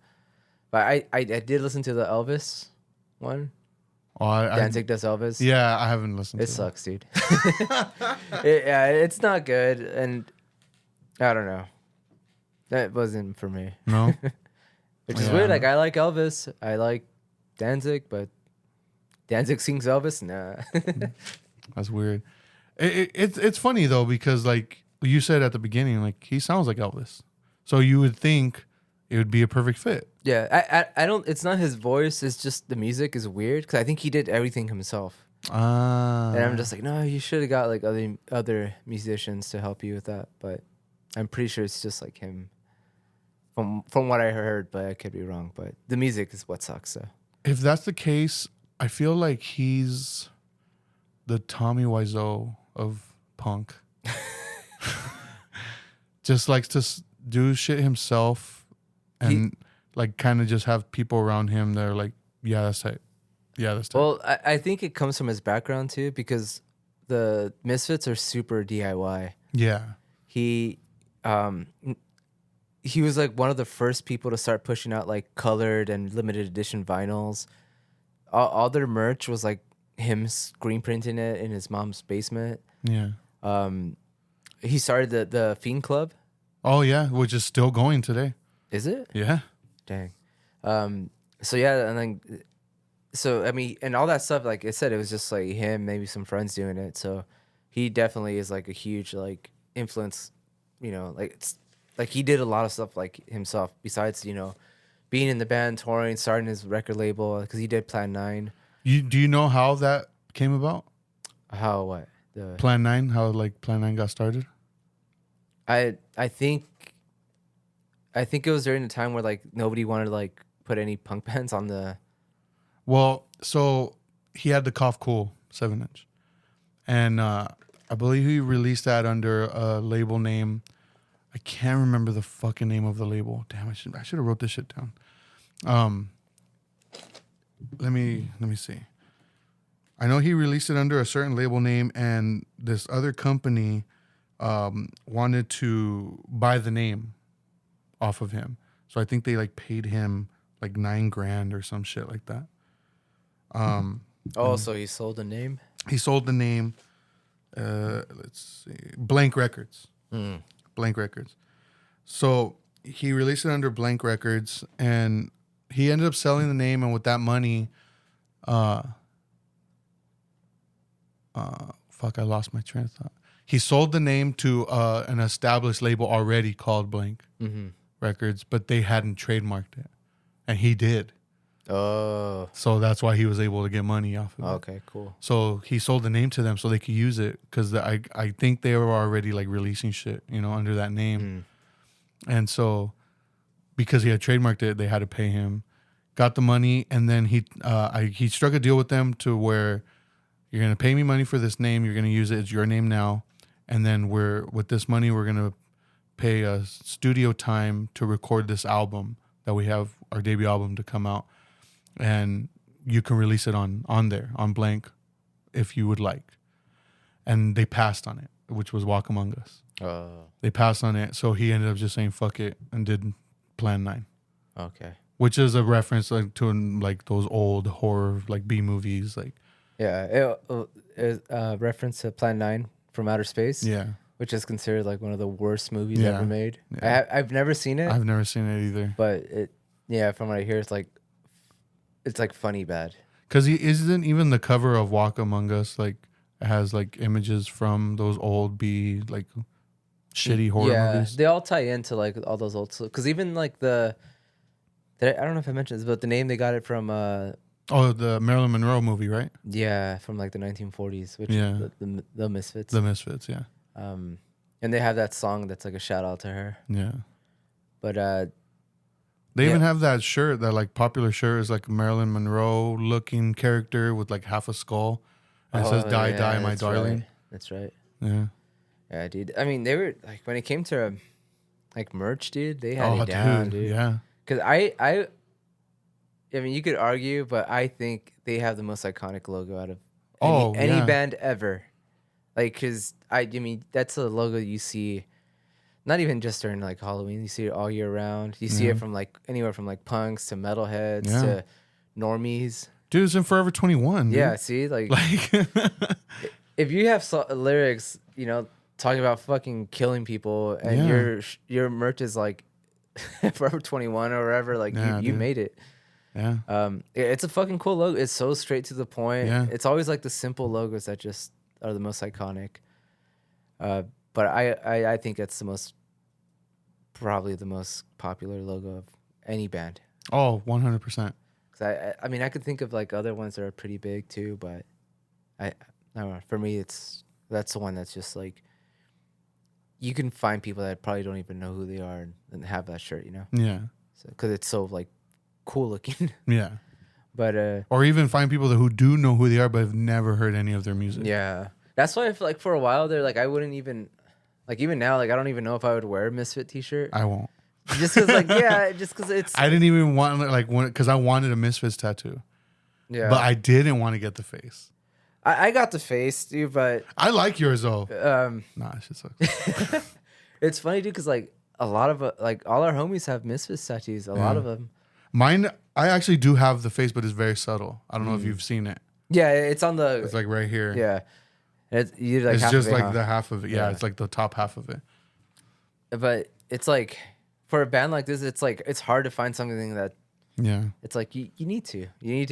But I did listen to the Elvis one. Oh, Danzig does Elvis. yeah, I haven't listened It to sucks, dude. Yeah, it's not good, and I don't know. That wasn't for me. it. No? Which is Yeah. weird. Like I like Elvis, I like Danzig, but Danzig sings Elvis. Nah. That's weird. It's funny, though, because, like you said at the beginning, like, he sounds like Elvis. So you would think it would be a perfect fit. Yeah, I don't. It's not his voice. It's just the music is weird because I think he did everything himself. And I'm just like, no, you should have got like other musicians to help you with that. But I'm pretty sure it's just like him. From what I heard, but I could be wrong. But the music is what sucks. So if that's the case, I feel like he's the Tommy Wiseau of punk. Just likes to do shit himself and like kind of just have people around him that are like, yeah, that's tight. Yeah, that's tight. Well, I think it comes from his background too, because the Misfits are super DIY. Yeah. He was like one of the first people to start pushing out like colored and limited edition vinyls. All their merch was like him screen printing it in his mom's basement. Yeah. He started the Fiend Club. Oh yeah, which is still going today. Is it? Yeah. Dang. So yeah, and then so I mean, and all that stuff, like I said, it was just like him, maybe some friends doing it. So he definitely is like a huge like influence. You know, like it's like he did a lot of stuff like himself besides being in the band, touring, starting his record label, because he did Plan 9. Do you know how that came about? How what Plan 9? How like Plan 9 got started? I think it was during the time where like nobody wanted to like put any punk bands on the. Well, so he had the Cough Cool 7-inch, and I believe he released that under a label name. I can't remember the fucking name of the label. Damn, I should have wrote this shit down. Let me see. I know he released it under a certain label name, and this other company wanted to buy the name off of him. So I think they like paid him like $9,000 or some shit like that. So he sold the name. He sold the name. Let's see, Blank Records. Blank Records. So he released it under Blank Records, and he ended up selling the name. And with that money, fuck, I lost my train of thought. He sold the name to an established label already called Blank Records, but they hadn't trademarked it, and he did. Oh. So that's why he was able to get money off of it. Okay, cool. So he sold the name to them so they could use it, because I think they were already like releasing shit, under that name. And so because he had trademarked it, they had to pay him, got the money, and then he struck a deal with them to where you're going to pay me money for this name. You're going to use it. It's your name now. And then with this money, we're going to pay a studio time to record this album that we have, our debut album, to come out. And you can release it on there, on Blank, if you would like. And they passed on it, which was Walk Among Us. They passed on it, so he ended up just saying fuck it and did Plan 9. Okay. Which is a reference like to like those old horror like B movies, like. Yeah, it is a reference to Plan 9 from Outer Space. Yeah. Which is considered like one of the worst movies ever made. Yeah. I've never seen it. I've never seen it either. But from what I hear, it's like funny bad. Because he isn't even the cover of Walk Among Us like it has like images from those old B like shitty horror movies. They all tie into like all those old. Because even like I don't know if I mentioned this, but the name they got it from. The Marilyn Monroe movie, right? Yeah, from like the 1940s, which is the Misfits. The Misfits, yeah. And they have that song that's like a shout out to her. Yeah. But they even have that shirt, that like popular shirt is like a Marilyn Monroe looking character with like half a skull. And it says Die, Die, my darling. Right. That's right. Yeah. Yeah, dude. I mean, they were like, when it came to like merch, dude, they had it down, dude. Yeah. Because I mean, you could argue, but I think they have the most iconic logo out of any band ever. Like, because I mean, that's a logo you see, not even just during like Halloween. You see it all year round. You see it from like anywhere from like punks to metalheads to normies. Dude, it's in Forever 21. Dude. Yeah, see, like if you have lyrics, talking about fucking killing people, and your merch is like Forever 21 or whatever, like you made it. Yeah. It's a fucking cool logo. It's so straight to the point. Yeah. It's always like the simple logos that just are the most iconic. But I think it's probably the most popular logo of any band. Oh, 100%. I mean, I could think of like other ones that are pretty big too, but I don't know. For me, that's the one that's just like, you can find people that probably don't even know who they are and have that shirt, Yeah. So because it's so like cool looking. Yeah. But or even find people who do know who they are but have never heard any of their music. yeah, that's why I feel like for a while there, like I wouldn't even, like even now, like I don't even know if I would wear a Misfit t-shirt. I won't. Just cause like yeah, just cause it's. I didn't even want like because I wanted a Misfits tattoo, Yeah, but I didn't want to get the face. I got the face, dude, but I like yours though. Nah, it just sucks. it's funny, dude, cause like a lot of like all our homies have Misfits tattoos. A lot of them. Mine, I actually do have the face, but it's very subtle. I don't know if you've seen it. Yeah, it's on the. It's like right here. Yeah, you like. It's half just of it, like huh? the half of it. Yeah, Yeah. it's like the top half of it. But it's like for a band like this, it's like it's hard to find something that Yeah, it's like you need to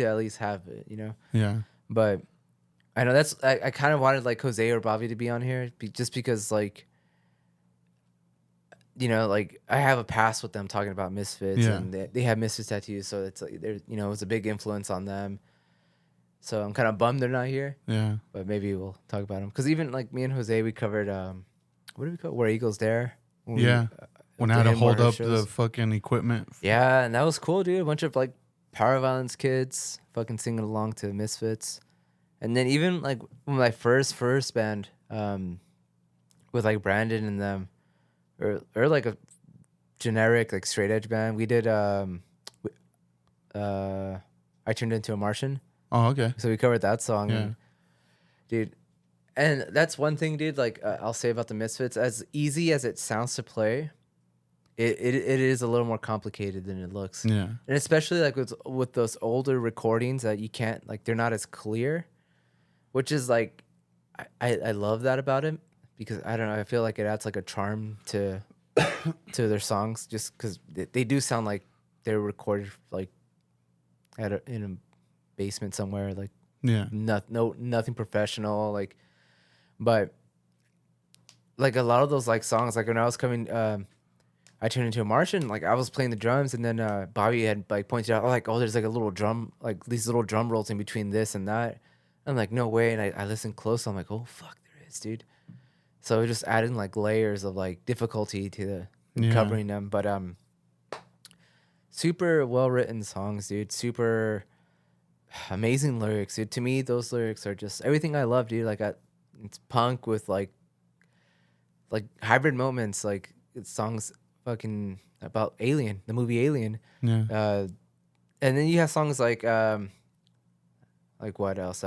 at least have it, you know. yeah, But I know that's I kind of wanted like Jose or Bobby to be on here just because like you know like I have a past with them talking about Misfits Yeah. and they have Misfits tattoos, so it's like they're you know it was a big influence on them. So I'm kind of bummed they're not here, yeah. but maybe we'll talk about them because even like me and Jose we covered what do we call Where Eagles Dare? When we, Yeah. When I had did to him one hold of up his the shows. fucking equipment. Yeah, and that was cool, dude. A bunch of like Power Violence kids fucking singing along to Misfits. And then even like my first band, with like Brandon and them, or like a generic like straight edge band, we did I Turned Into a Martian. Oh, okay. So we covered that song. Yeah. And, dude, and that's one thing, dude, like I'll say about the Misfits, as easy as it sounds to play, it is a little more complicated than it looks. Yeah. And especially like with those older recordings that you can't like they're not as clear, which is like I love that about it because I don't know, I feel like it adds like a charm to their songs just because they do sound like they're recorded like in a basement somewhere, like Yeah. nothing professional, like. But like a lot of those like songs, like when I was coming, I Turned Into a Martian, like I was playing the drums and then Bobby had like pointed out like, oh, there's like a little drum, like these little drum rolls in between this and that. I'm like, no way. And I listened close. I'm like, oh fuck, there is, dude. So it just adding like layers of like difficulty to covering them. But super well written songs, dude. Super amazing lyrics, dude. To me, those lyrics are just everything I love, dude. Like it's punk with like hybrid moments, like it's songs fucking about Alien, the movie Alien. Yeah. And then you have songs like what else?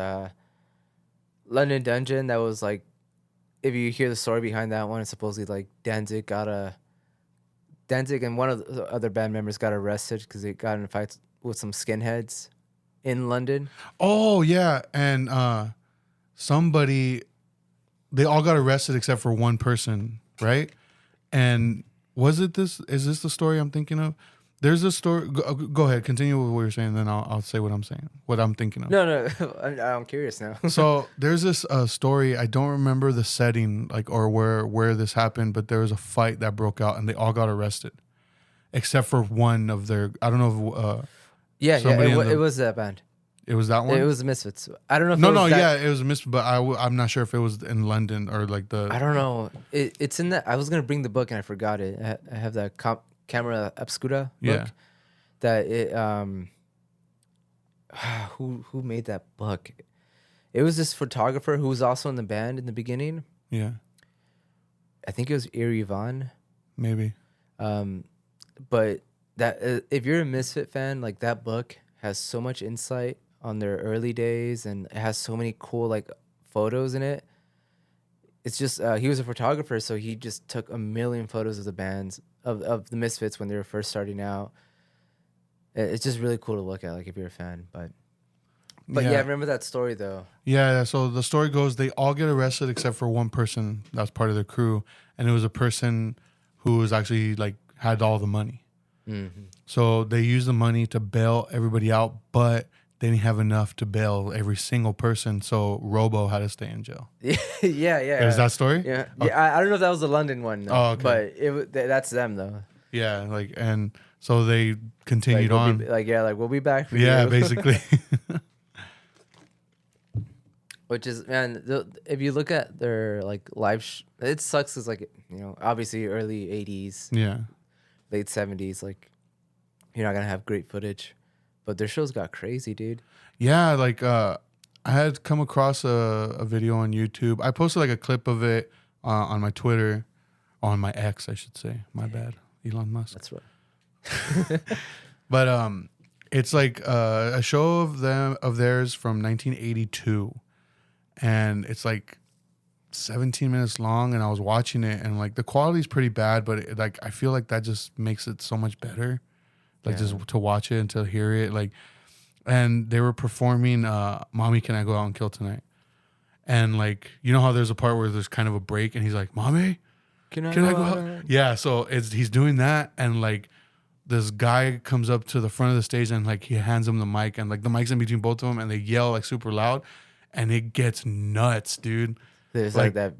London Dungeon. That was like, if you hear the story behind that one, it's supposedly like Danzig and one of the other band members got arrested because they got in a fight with some skinheads in London. Oh yeah, and somebody, they all got arrested except for one person, right? And is this the story I'm thinking of? There's a story. Go ahead, continue with what you're saying, then I'll say what I'm saying, what I'm thinking of. No, I'm curious now. So there's this story. I don't remember the setting, like, or where this happened, but there was a fight that broke out, and they all got arrested, except for one of their. I don't know if. It was that band. It was that one. It was the Misfits. I don't know. If It was Misfits, but I'm not sure if it was in London or like the. I don't know. It's in that. I was gonna bring the book and I forgot it. I have that Camera Obscura book. Yeah. That it who made that book? It was this photographer who was also in the band in the beginning. Yeah. I think it was Eerie Von. Maybe. But that if you're a Misfit fan, like that book has so much insight on their early days, and it has so many cool like photos in it. It's just he was a photographer, so he just took a million photos of the bands of the Misfits when they were first starting out. It's just really cool to look at, like if you're a fan. But yeah, I remember that story though. Yeah, so the story goes they all get arrested except for one person that's part of the crew, and it was a person who was actually like had all the money. Mm-hmm. So they used the money to bail everybody out, but they didn't have enough to bail every single person. So Robo had to stay in jail. yeah. Is that story? Yeah, Okay. I don't know if that was the London one. Though, Oh, okay. But that's them though. Yeah, like, and so they continued Like, on. we'll be back for Yeah, you. basically. Which is, man, if you look at their like live, it sucks because like obviously early '80s, Yeah. late '70s, like you're not gonna have great footage, but their shows got crazy, dude. Yeah, like I had come across a video on YouTube. I posted like a clip of it on my Twitter, on my X, I should say. My bad, Elon Musk. That's right. But it's like a show of theirs from 1982, and it's like 17 minutes long. And I was watching it, and like the quality's pretty bad, but like I feel like that just makes it so much better. Like just to watch it and to hear it, like. And they were performing "Mommy, Can I Go Out and Kill Tonight?" And like, you know how there's a part where there's kind of a break, and he's like, "Mommy, can I go out?" Yeah, so he's doing that, and like this guy comes up to the front of the stage, and like he hands him the mic, and like the mic's in between both of them, and they yell like super loud, and it gets nuts, dude. There's like that.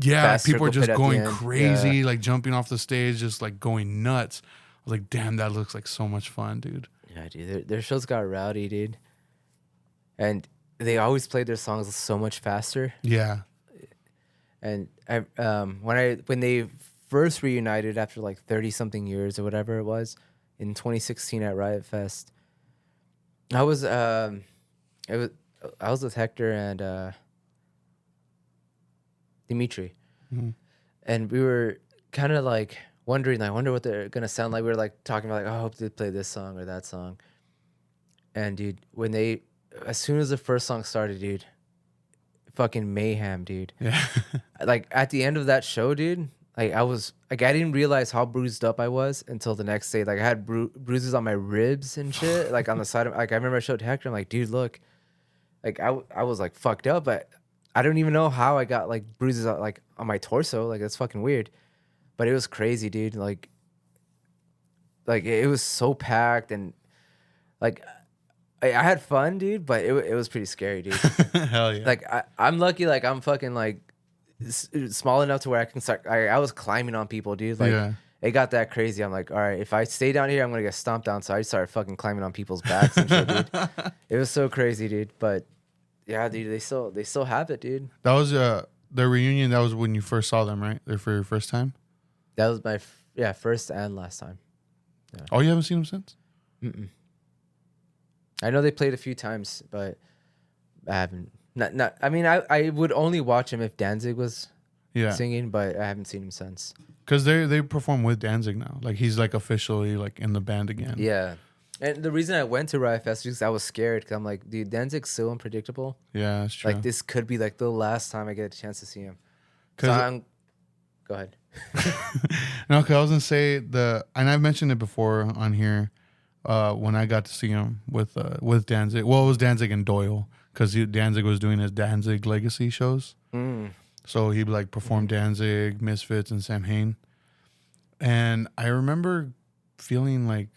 Yeah, people are just going crazy, like jumping off the stage, just like going nuts. I was like, damn, that looks like so much fun, dude. Yeah, dude, their shows got rowdy, dude, and they always played their songs so much faster. Yeah, and when they first reunited after like 30 something years or whatever it was in 2016 at Riot Fest, I was with Hector and Dimitri, and we were kind of like wondering, I wonder what they're gonna sound like. We were like talking about like, oh, I hope they play this song or that song. And dude, as soon as the first song started, dude, fucking mayhem, dude. yeah. Like at the end of that show, dude, like I didn't realize how bruised up I was until the next day. Like I had bruises on my ribs and shit, like on the side of, like I remember I showed Hector, I'm like, dude, look, like I was like fucked up, but I don't even know how I got like bruises like on my torso. Like that's fucking weird. But it was crazy, dude. Like it was so packed, and like I had fun, dude. But it was pretty scary, dude. Hell yeah. Like I'm lucky, like I'm fucking like small enough to where I can start. I was climbing on people, dude. Like it got that crazy. I'm like, all right, if I stay down here, I'm gonna get stomped down. So I started fucking climbing on people's backs and shit, dude. It was so crazy, dude. But yeah, dude, they still have it, dude. That was the reunion. That was when you first saw them, right? There for your first time. That was my first and last time. Yeah. Oh, you haven't seen them since? Mm-mm. I know they played a few times, but I haven't. Not. I mean, I would only watch him if Danzig was singing, but I haven't seen him since. Because they perform with Danzig now. Like he's like officially like in the band again. Yeah, and the reason I went to Riot Fest is because I was scared. Because I'm like, dude, Danzig's so unpredictable. Yeah, that's true. Like this could be like the last time I get a chance to see him. Go ahead. No, because I was gonna say and I've mentioned it before on here, when I got to see him with Danzig. Well, it was Danzig and Doyle, because Danzig was doing his Danzig Legacy shows. So he'd like perform Danzig, Misfits, and Sam Hain. And I remember feeling like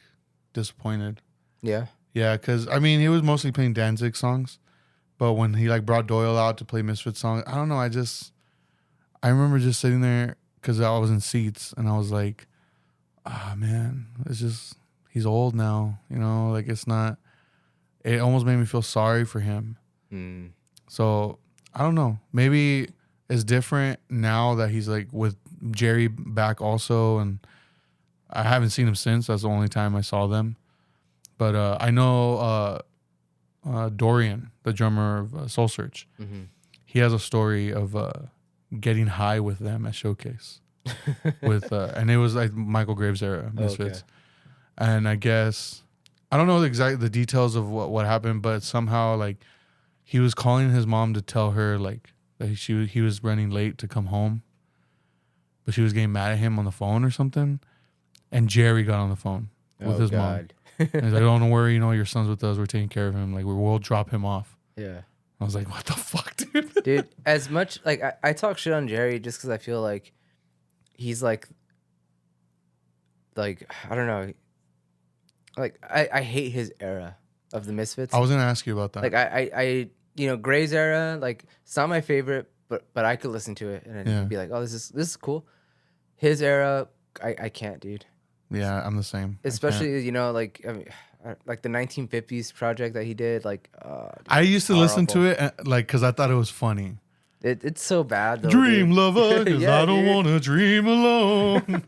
disappointed. Yeah. Yeah, because I mean he was mostly playing Danzig songs, but when he like brought Doyle out to play Misfits songs, I don't know. I remember just sitting there, because I was in seats, and I was like, man, it's just, he's old now, you know, like it almost made me feel sorry for him. So I don't know, maybe it's different now that he's like with Jerry back also, and I haven't seen him since. That's the only time I saw them. But I know Dorian, the drummer of Soul Search, he has a story of getting high with them at Showcase with and it was like Michael Graves era Misfits. Okay. And I guess I don't know the details of what happened, but somehow like he was calling his mom to tell her like that he was running late to come home, but she was getting mad at him on the phone or something, and Jerry got on the phone with his mom. And he's like, "Don't worry, you know, your son's with us, we're taking care of him, like we'll drop him off." Yeah. I was like, what the fuck, dude? Dude, as much, like, I talk shit on Jerry just because I feel like he's, like, I don't know. Like, I hate his era of the Misfits. I was going to ask you about that. Like, I you know, Gray's era, like, it's not my favorite, but I could listen to it and then be like, oh, this is cool. His era, I can't, dude. Yeah, I'm the same. Especially, you know, like, I mean, like the 1950s project that he did, like I used to listen to it like because I thought it was funny. It's so bad though. Dream lover, because I don't want to dream alone.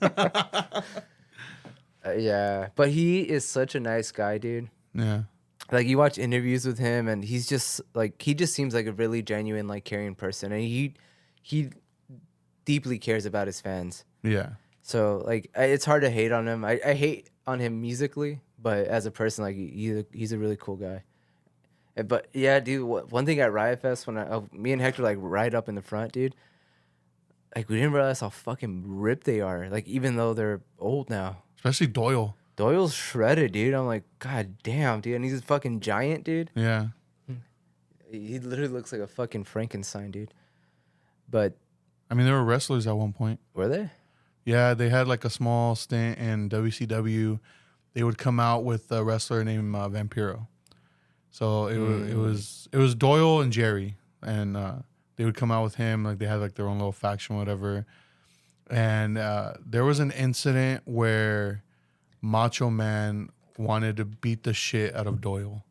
Yeah, but he is such a nice guy, dude. Yeah, like you watch interviews with him, and he just seems like a really genuine, like caring person, and he deeply cares about his fans. Yeah. So like it's hard to hate on him. I hate on him musically, but as a person, like he's a really cool guy. But yeah, dude, one thing at Riot Fest when me and Hector like right up in the front, dude. Like we didn't realize how fucking ripped they are. Like even though they're old now. Especially Doyle. Doyle's shredded, dude. I'm like, God damn, dude. And he's a fucking giant, dude. Yeah. He literally looks like a fucking Frankenstein, dude. But I mean, they were wrestlers at one point. were they? Yeah, they had like a small stint in WCW. They would come out with a wrestler named Vampiro. So it was Doyle and Jerry, and they would come out with him. Like they had like their own little faction, whatever. And there was an incident where Macho Man wanted to beat the shit out of Doyle,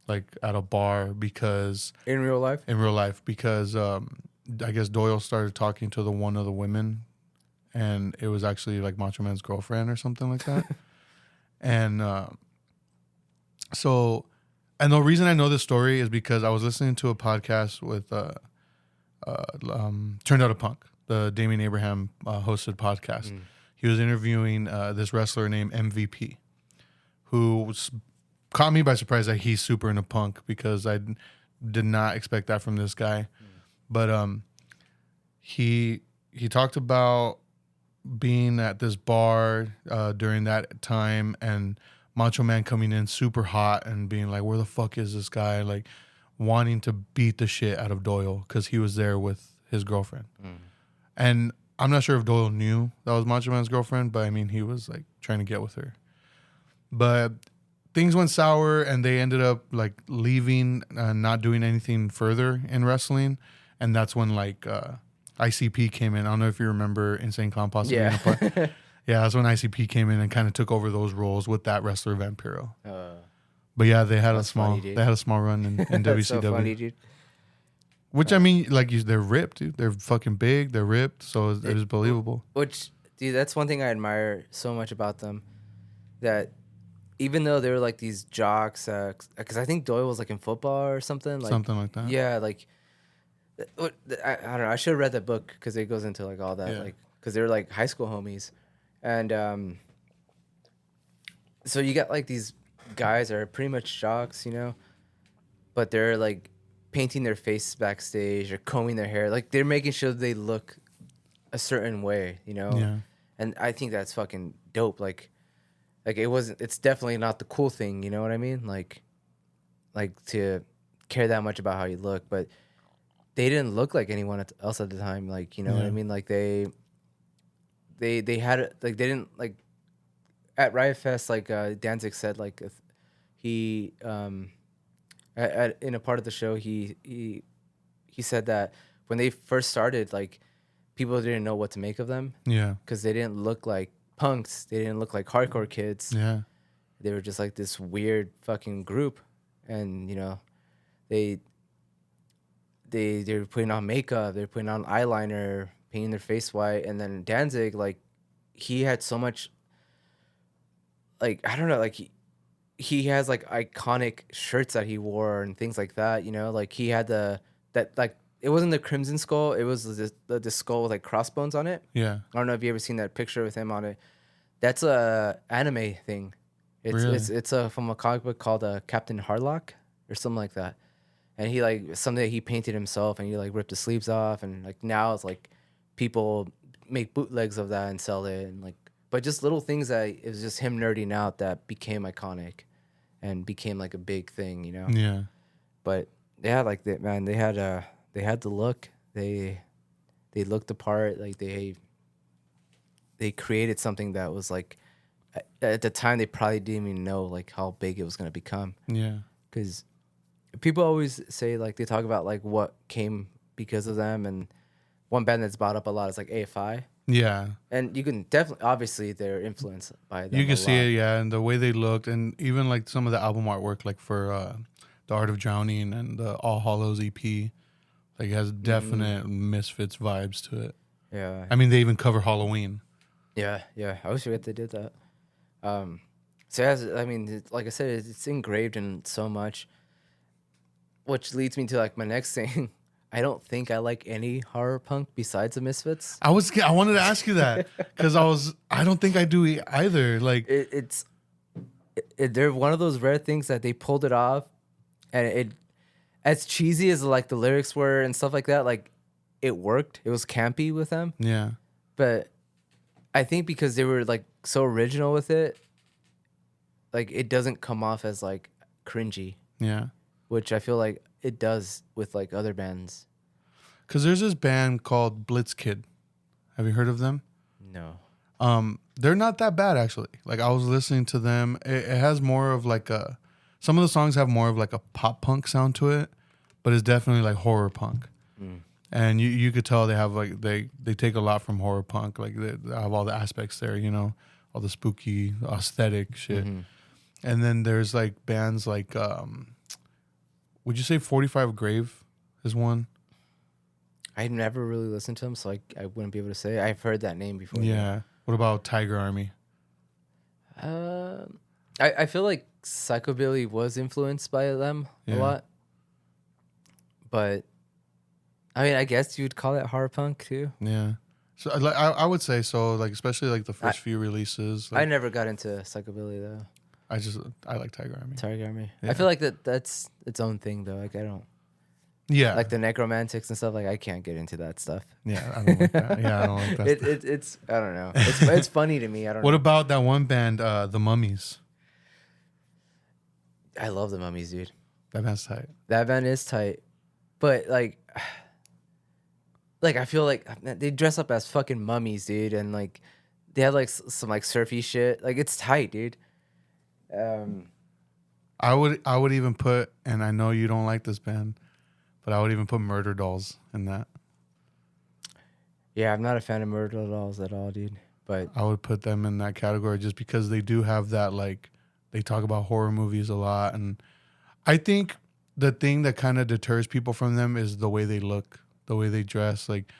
like at a bar because In real life? Because I guess Doyle started talking to one of the women, and it was actually like Macho Man's girlfriend or something like that. And and the reason I know this story is because I was listening to a podcast with Turned Out a Punk, the Damian Abraham hosted podcast. He was interviewing this wrestler named MVP, who caught me by surprise that he's super into punk because I did not expect that from this guy. But he talked about being at this bar during that time and Macho Man coming in super hot and being like, where the fuck is this guy? Like wanting to beat the shit out of Doyle because he was there with his girlfriend. And I'm not sure if Doyle knew that was Macho Man's girlfriend, but I mean, he was like trying to get with her. But things went sour and they ended up like leaving, not doing anything further in wrestling. And that's when like ICP came in. I don't know if you remember Insane Clown Posse. Yeah. Yeah, that's when ICP came in and kind of took over those roles with that wrestler Vampiro. But yeah, they had a small run in WCW. That's so funny, dude. Which I mean, like they're ripped, dude. They're fucking big. They're ripped, so it was believable. Which, dude, that's one thing I admire so much about them. That even though they were like these jocks, because I think Doyle was like in football or something. Like, something like that. Yeah, like I don't know. I should have read that book because it goes into like all that, like because they're like high school homies, and so you got like these guys that are pretty much jocks, you know, but they're like painting their face backstage or combing their hair, like they're making sure they look a certain way, you know. Yeah. And I think that's fucking dope. Like it's definitely not the cool thing, you know what I mean? Like to care that much about how you look, but they didn't look like anyone else at the time, like, you know what I mean? Like they had, like, they didn't, like, at Riot Fest, like Danzig said, like he in a part of the show he said that when they first started, like, people didn't know what to make of them. Yeah. Because they didn't look like punks. They didn't look like hardcore kids. Yeah. They were just like this weird fucking group. And, you know, they were putting on makeup. They were putting on eyeliner, painting their face white. And then Danzig, like, he had so much, like, I don't know, like, he has, like, iconic shirts that he wore and things like that, you know? Like, he had like, it wasn't the Crimson Skull. It was the skull with, like, crossbones on it. Yeah. I don't know if you ever seen that picture with him on it. That's a anime thing. It's from a comic book called Captain Harlock or something like that. And he, like, something that he painted himself, and he, like, ripped the sleeves off. And, like, now it's, like, people make bootlegs of that and sell it. And, like, but just little things that it was just him nerding out that became iconic and became, like, a big thing, you know? Yeah. But, yeah, like, man, they had the look. They looked the part. Like, they created something that was, like, at the time they probably didn't even know, like, how big it was going to become. Yeah. Because people always say, like, they talk about, like, what came because of them. And one band that's brought up a lot is, like, AFI. Yeah. And you can definitely, obviously, they're influenced by them. You can see it, yeah, and the way they looked, and even, like, some of the album artwork, like, for The Art of Drowning and the All Hallows EP. Like, it has definite Misfits vibes to it. Yeah. I mean, they even cover Halloween. Yeah, yeah. I always forget they did that. So I mean, like I said, it's engraved in so much, which leads me to like my next thing. I don't think I like any horror punk besides the Misfits. I wanted to ask you that because I don't think I do either. Like, They're one of those rare things that they pulled it off, and as cheesy as like the lyrics were and stuff like that, like it worked. It was campy with them, yeah, but I think because they were like so original with it, like it doesn't come off as like cringy, yeah. which I feel like it does with like other bands. Because there's this band called Blitzkid. Have you heard of them? No. They're not that bad actually. Like I was listening to them. It has more of like some of the songs have more of like a pop punk sound to it, but it's definitely like horror punk. And you could tell they have like they take a lot from horror punk. Like they have all the aspects there, you know, all the spooky aesthetic shit. And then there's like bands like would you say 45 Grave is one? I never really listened to them, so I wouldn't be able to say. I've heard that name before. Yeah. What about Tiger Army? I feel like Psychobilly was influenced by them a lot. But, I mean, I guess you'd call it horror punk too. Yeah. So I would say so, like especially like the first few releases. Like, I never got into Psychobilly though. I like Tiger Army. Tiger Army. Yeah. I feel like that's its own thing though. Like I don't. Yeah. Like the necromantics and stuff. Like I can't get into that stuff. Yeah, I don't like that. Yeah, I don't like that. It's I don't know. It's funny to me. I don't know. What about that one band, The Mummies? I love the Mummies, dude. That band's tight. That band is tight, but like I feel like they dress up as fucking mummies, dude, and like they have like some like surfy shit. Like it's tight, dude. I would even put, and I know you don't like this band, but I would even put Murder Dolls in that. Yeah, I'm not a fan of Murder Dolls at all, dude. But I would put them in that category just because they do have that, like, they talk about horror movies a lot. And I think the thing that kind of deters people from them is the way they look, the way they dress. Like,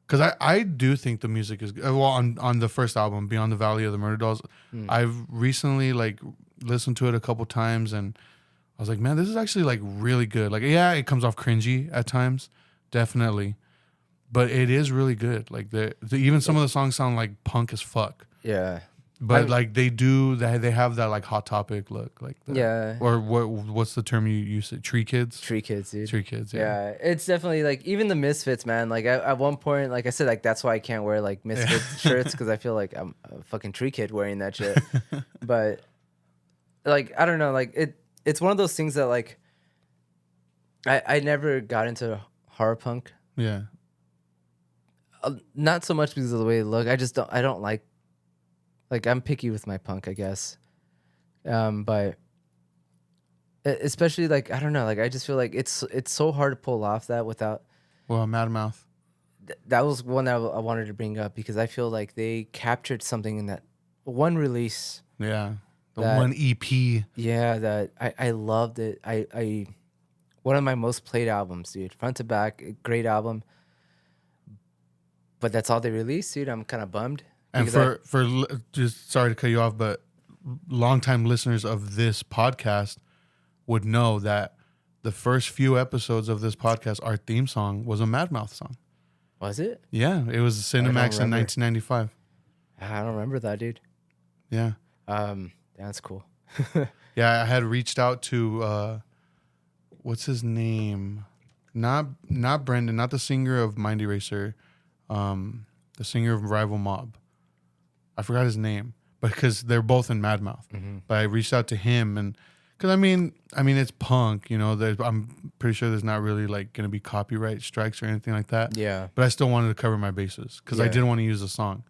because I do think the music is good. Well, on the first album, Beyond the Valley of the Murder Dolls, I've recently, like, listened to it a couple times and I was like, man, this is actually like really good. Like, yeah, it comes off cringy at times, definitely, but it is really good. Like even some of the songs sound like punk as fuck. yeah, But like they have that like Hot Topic look, like that. Yeah. Or what's the term you said? Tree Kids. Tree Kids, dude. Tree Kids. Yeah. Yeah, it's definitely like even the Misfits, man. Like at one point, like I said, like that's why I can't wear like Misfits shirts because I feel like I'm a fucking tree kid wearing that shit. But like I don't know, like it's one of those things that like I never got into horror punk. Yeah. Not so much because of the way they look. I don't like I'm picky with my punk, I guess. But especially like I don't know, like I just feel like it's so hard to pull off that without. Well, Mad Mouth. That was one that I wanted to bring up because I feel like they captured something in that one release. Yeah. The one EP. Yeah, that I loved it. I one of my most played albums, dude. Front to back, great album. But that's all they released, dude. I'm kind of bummed. And just sorry to cut you off, but longtime listeners of this podcast would know that the first few episodes of this podcast, our theme song was a Mad Mouth song. Was it? Yeah, it was Cinemax in 1995. I don't remember that, dude. Yeah. That's cool. Yeah, I had reached out to what's his name? Not Brendan, not the singer of Mind Eraser, the singer of Rival Mob. I forgot his name, but because they're both in Mad Mouth. Mm-hmm. But I reached out to him, and because I mean, it's punk, you know. I'm pretty sure there's not really like going to be copyright strikes or anything like that. Yeah. But I still wanted to cover my bases because I didn't want to use the song.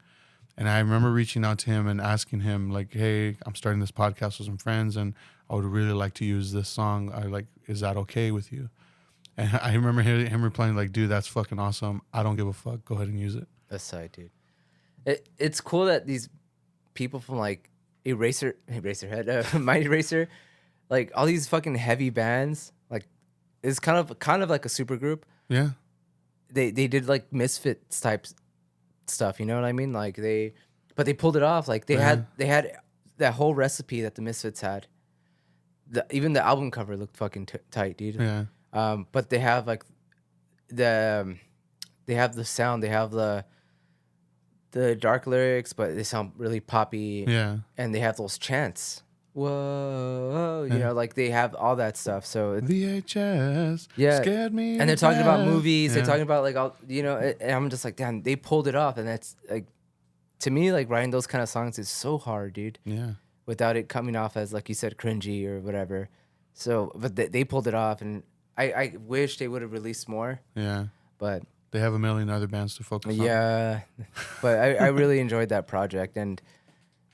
And I remember reaching out to him and asking him, like, hey, I'm starting this podcast with some friends and I would really like to use this song. Is that okay with you? And I remember him replying, like, dude, that's fucking awesome. I don't give a fuck. Go ahead and use it. That's tight, dude. It's cool that these people from, like, Eraserhead, Mind Eraser, like, all these fucking heavy bands, like, it's kind of like a super group. Yeah. They did, like, Misfits type stuff, you know what I mean? Like, but they pulled it off. Like, they had that whole recipe that the Misfits had. Even the album cover looked fucking tight, dude. Yeah. But they have like they have the sound, they have the dark lyrics, but they sound really poppy. Yeah. And they have those chants. Whoa, Yeah. you know, like they have all that stuff. So it's, VHS yeah, scared me. and they're talking about movies. Yeah. They're talking about like all, you know. And I'm just like, damn, they pulled it off, and that's like, to me, like writing those kind of songs is so hard, dude. Yeah. Without it coming off as, like you said, cringy or whatever. So, but they pulled it off, and I wish they would have released more. Yeah. But They have a million other bands to focus on. yeah, but I really enjoyed that project, and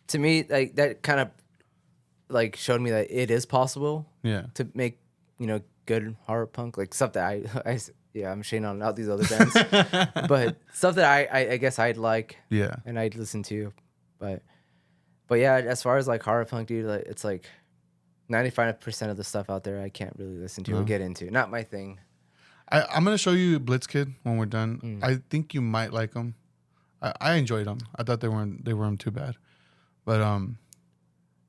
to me, like that kind of like showed me that it is possible Yeah. to make, you know, good horror punk, like stuff that I'm shitting on all these other bands, but stuff that I guess I'd like, Yeah. and I'd listen to, but yeah, as far as like horror punk, dude, like it's like 95% of the stuff out there I can't really listen to or get into. Not my thing. I'm gonna show you Blitzkid when we're done. I think you might like them. I enjoyed them. I thought they weren't too bad. But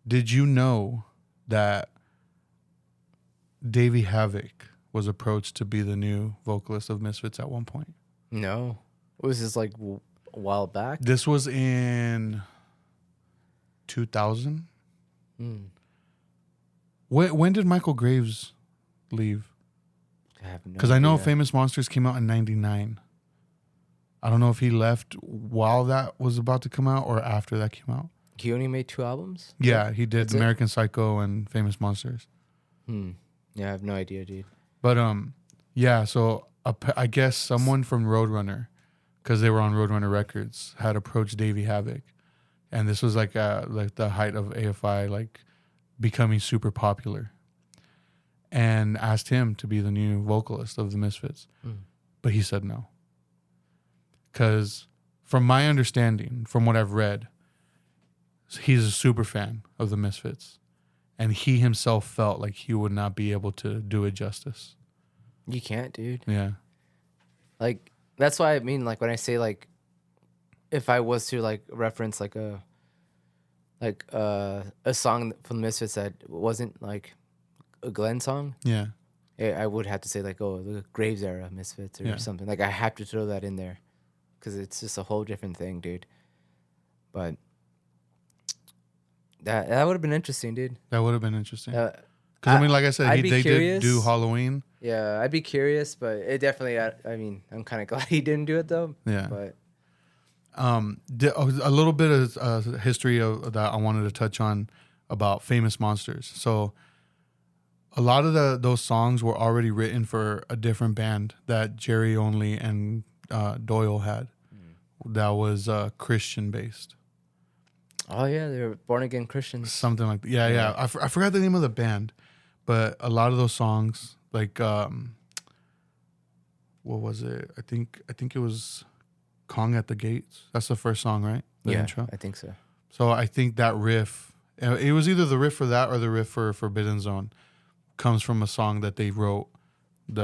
did you know that Davey Havok was approached to be the new vocalist of Misfits at one point? No, was this like a while back? This was in 2000. When did Michael Graves leave? I have no Because I know idea. Famous Monsters came out in 99. I don't know if he left while that was about to come out or after that came out. He only made 2 albums? Yeah, he did That's it? American Psycho and Famous Monsters. Yeah, I have no idea, dude. But yeah, so I guess someone from Roadrunner, because they were on Roadrunner Records, had approached Davey Havok. And this was like the height of AFI, like becoming super popular. And asked him to be the new vocalist of the Misfits. But he said no. Because from my understanding, from what I've read, he's a super fan of the Misfits. And he himself felt like he would not be able to do it justice. You can't, dude. Yeah. Like, that's why I mean, like, when I say, like, if I was to, like, reference, like, a song from the Misfits that wasn't, like, a Glenn song, Yeah. I would have to say, like, oh, the Graves era Misfits or something. Like, I have to throw that in there because it's just a whole different thing, dude. But that would have been interesting, dude. That would have been interesting. Because, I mean, like I said, I'd be they curious. did do Halloween. Yeah, I'd be curious, but it definitely, I mean, I'm kind of glad he didn't do it, though. Yeah. But a little bit of history of that I wanted to touch on about Famous Monsters. So a lot of those songs were already written for a different band that Jerry Only and Doyle had. That was Christian based. oh, yeah, they were born again Christians. Something like that. Yeah. I forgot the name of the band, but a lot of those songs, like what was it? I think it was Kong at the Gates. That's the first song, right? The intro. I think so. So I think that riff, it was either the riff for that or the riff for Forbidden Zone, comes from a song that they wrote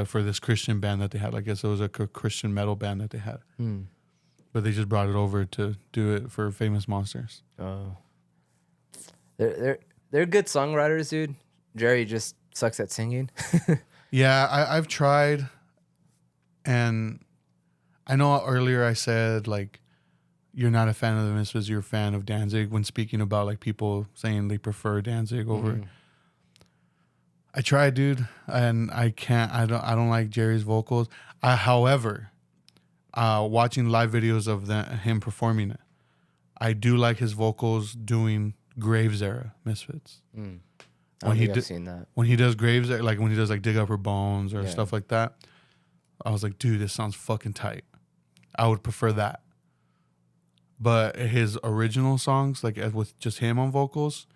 for this Christian band that they had. I guess it was a Christian metal band that they had. But they just brought it over to do it for Famous Monsters. Oh, they're good songwriters, dude. Jerry just sucks at singing. Yeah, I've tried, and I know earlier I said, like, you're not a fan of the Misfits, you're a fan of Danzig when speaking about, like, people saying they prefer Danzig over. I tried, dude, and I can't. I don't like Jerry's vocals. However, watching live videos of him performing it, I do like his vocals doing Graves era Misfits. I don't think I've seen that. When he does Graves, like when he does like Dig Up Her Bones or stuff like that, I was like, dude, this sounds fucking tight. I would prefer that. But his original songs, like with just him on vocals,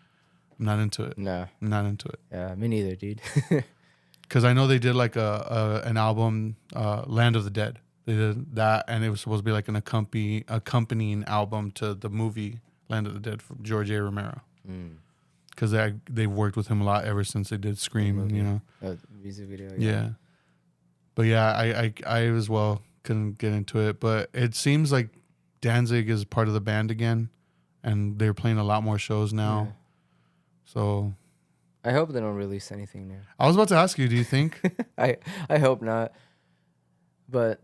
I'm not into it. No. I'm not into it. Yeah, me neither, dude. Because I know they did like an album, Land of the Dead. They did that, and it was supposed to be like an accompanying album to the movie Land of the Dead from George A. Romero. Because they've worked with him a lot ever since they did Scream, you know. Music video. Yeah. But yeah, I as well couldn't get into it. But it seems like Danzig is part of the band again, and they're playing a lot more shows now. So I hope they don't release anything new. I was about to ask you, do you think? I hope not. But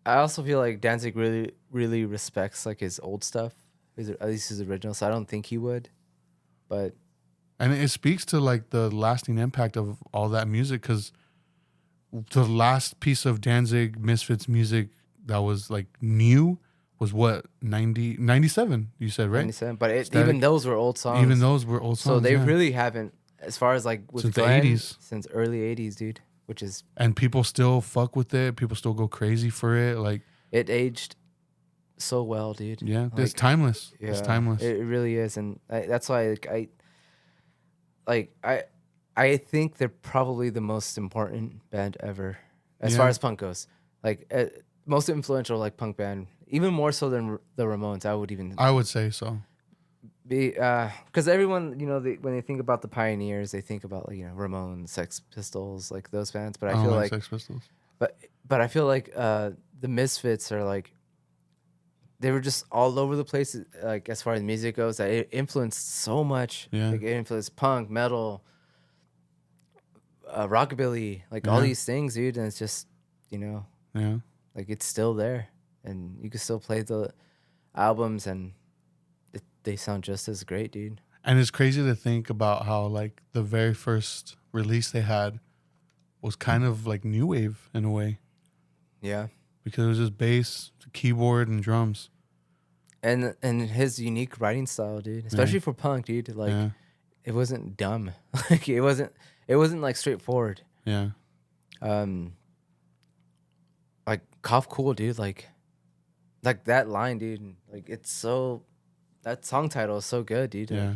I also feel like Danzig really respects like his old stuff, at least his original. So I don't think he would. But And it speaks to like the lasting impact of all that music, because the last piece of Danzig Misfits music that was like new was what, 97, you said, right? 97. But Static. even those were old songs. Even those were old songs. So they really haven't, as far as like with Since Glenn, the 80s. since early 80s, dude. Which is, and people still fuck with it. People still go crazy for it. Like, it aged so well, dude. yeah, Like, it's timeless. Yeah, it's timeless. It really is, and that's why I think they're probably the most important band ever, as far as punk goes. Like most influential like punk band, even more so than the Ramones. I would say so. Because everyone, when they think about the pioneers, they think about like Ramones, Sex Pistols, like those bands. But I feel like Sex Pistols. But I feel like the Misfits are like, they were just all over the place, like as far as music goes. That it influenced so much. Yeah. Like it influenced punk, metal, rockabilly, like all these things, dude. And it's just, Yeah. like it's still there, and you can still play the albums, and they sound just as great, dude. And it's crazy to think about how like the very first release they had was kind of like new wave in a way. Yeah. Because it was just bass, keyboard, and drums. And his unique writing style, dude, especially for punk, dude. Like it wasn't dumb. Like it wasn't like straightforward. Yeah. Like Cough Cool, dude. Like that line, dude. Like it's so, that song title is so good, dude. Yeah.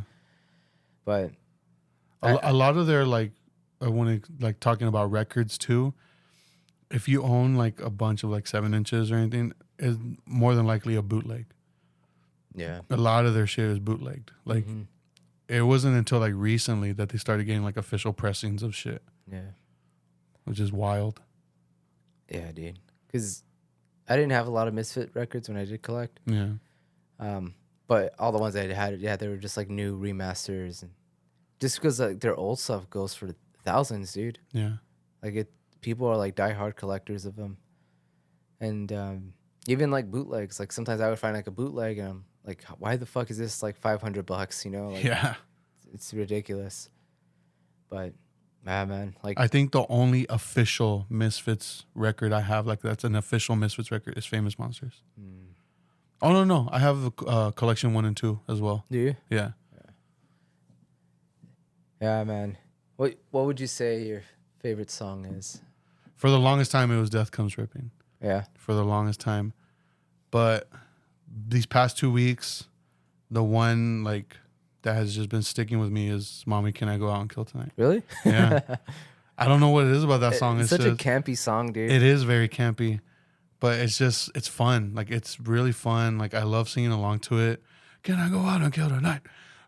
But a lot of their like, when it, like talking about records too, if you own like a bunch of like 7 inches or anything, is more than likely a bootleg. Yeah. A lot of their shit is bootlegged. Like it wasn't until like recently that they started getting like official pressings of shit. Yeah. Which is wild. Yeah, dude. Because I didn't have a lot of Misfit records when I did collect. Yeah. But all the ones I had, they were just like new remasters, and just because like their old stuff goes for thousands, dude. Yeah. Like people are like diehard collectors of them, and even like bootlegs. Like sometimes I would find like a bootleg, and I'm like, why the fuck is this like $500? Like, yeah, it's ridiculous. But man, like I think the only official Misfits record I have, like that's an official Misfits record, is Famous Monsters. Oh no, I have a collection 1 and 2 as well. Do you? Yeah. Yeah, man. What would you say your favorite song is? For the longest time, it was Death Comes Ripping. Yeah. For the longest time. But these past 2 weeks, the one like that has just been sticking with me is Mommy, Can I Go Out and Kill Tonight? Really? Yeah. I don't know what it is about that song. It's such a campy song, dude. It is very campy, but it's fun. Like it's really fun. Like I love singing along to it. Can I go out and kill tonight?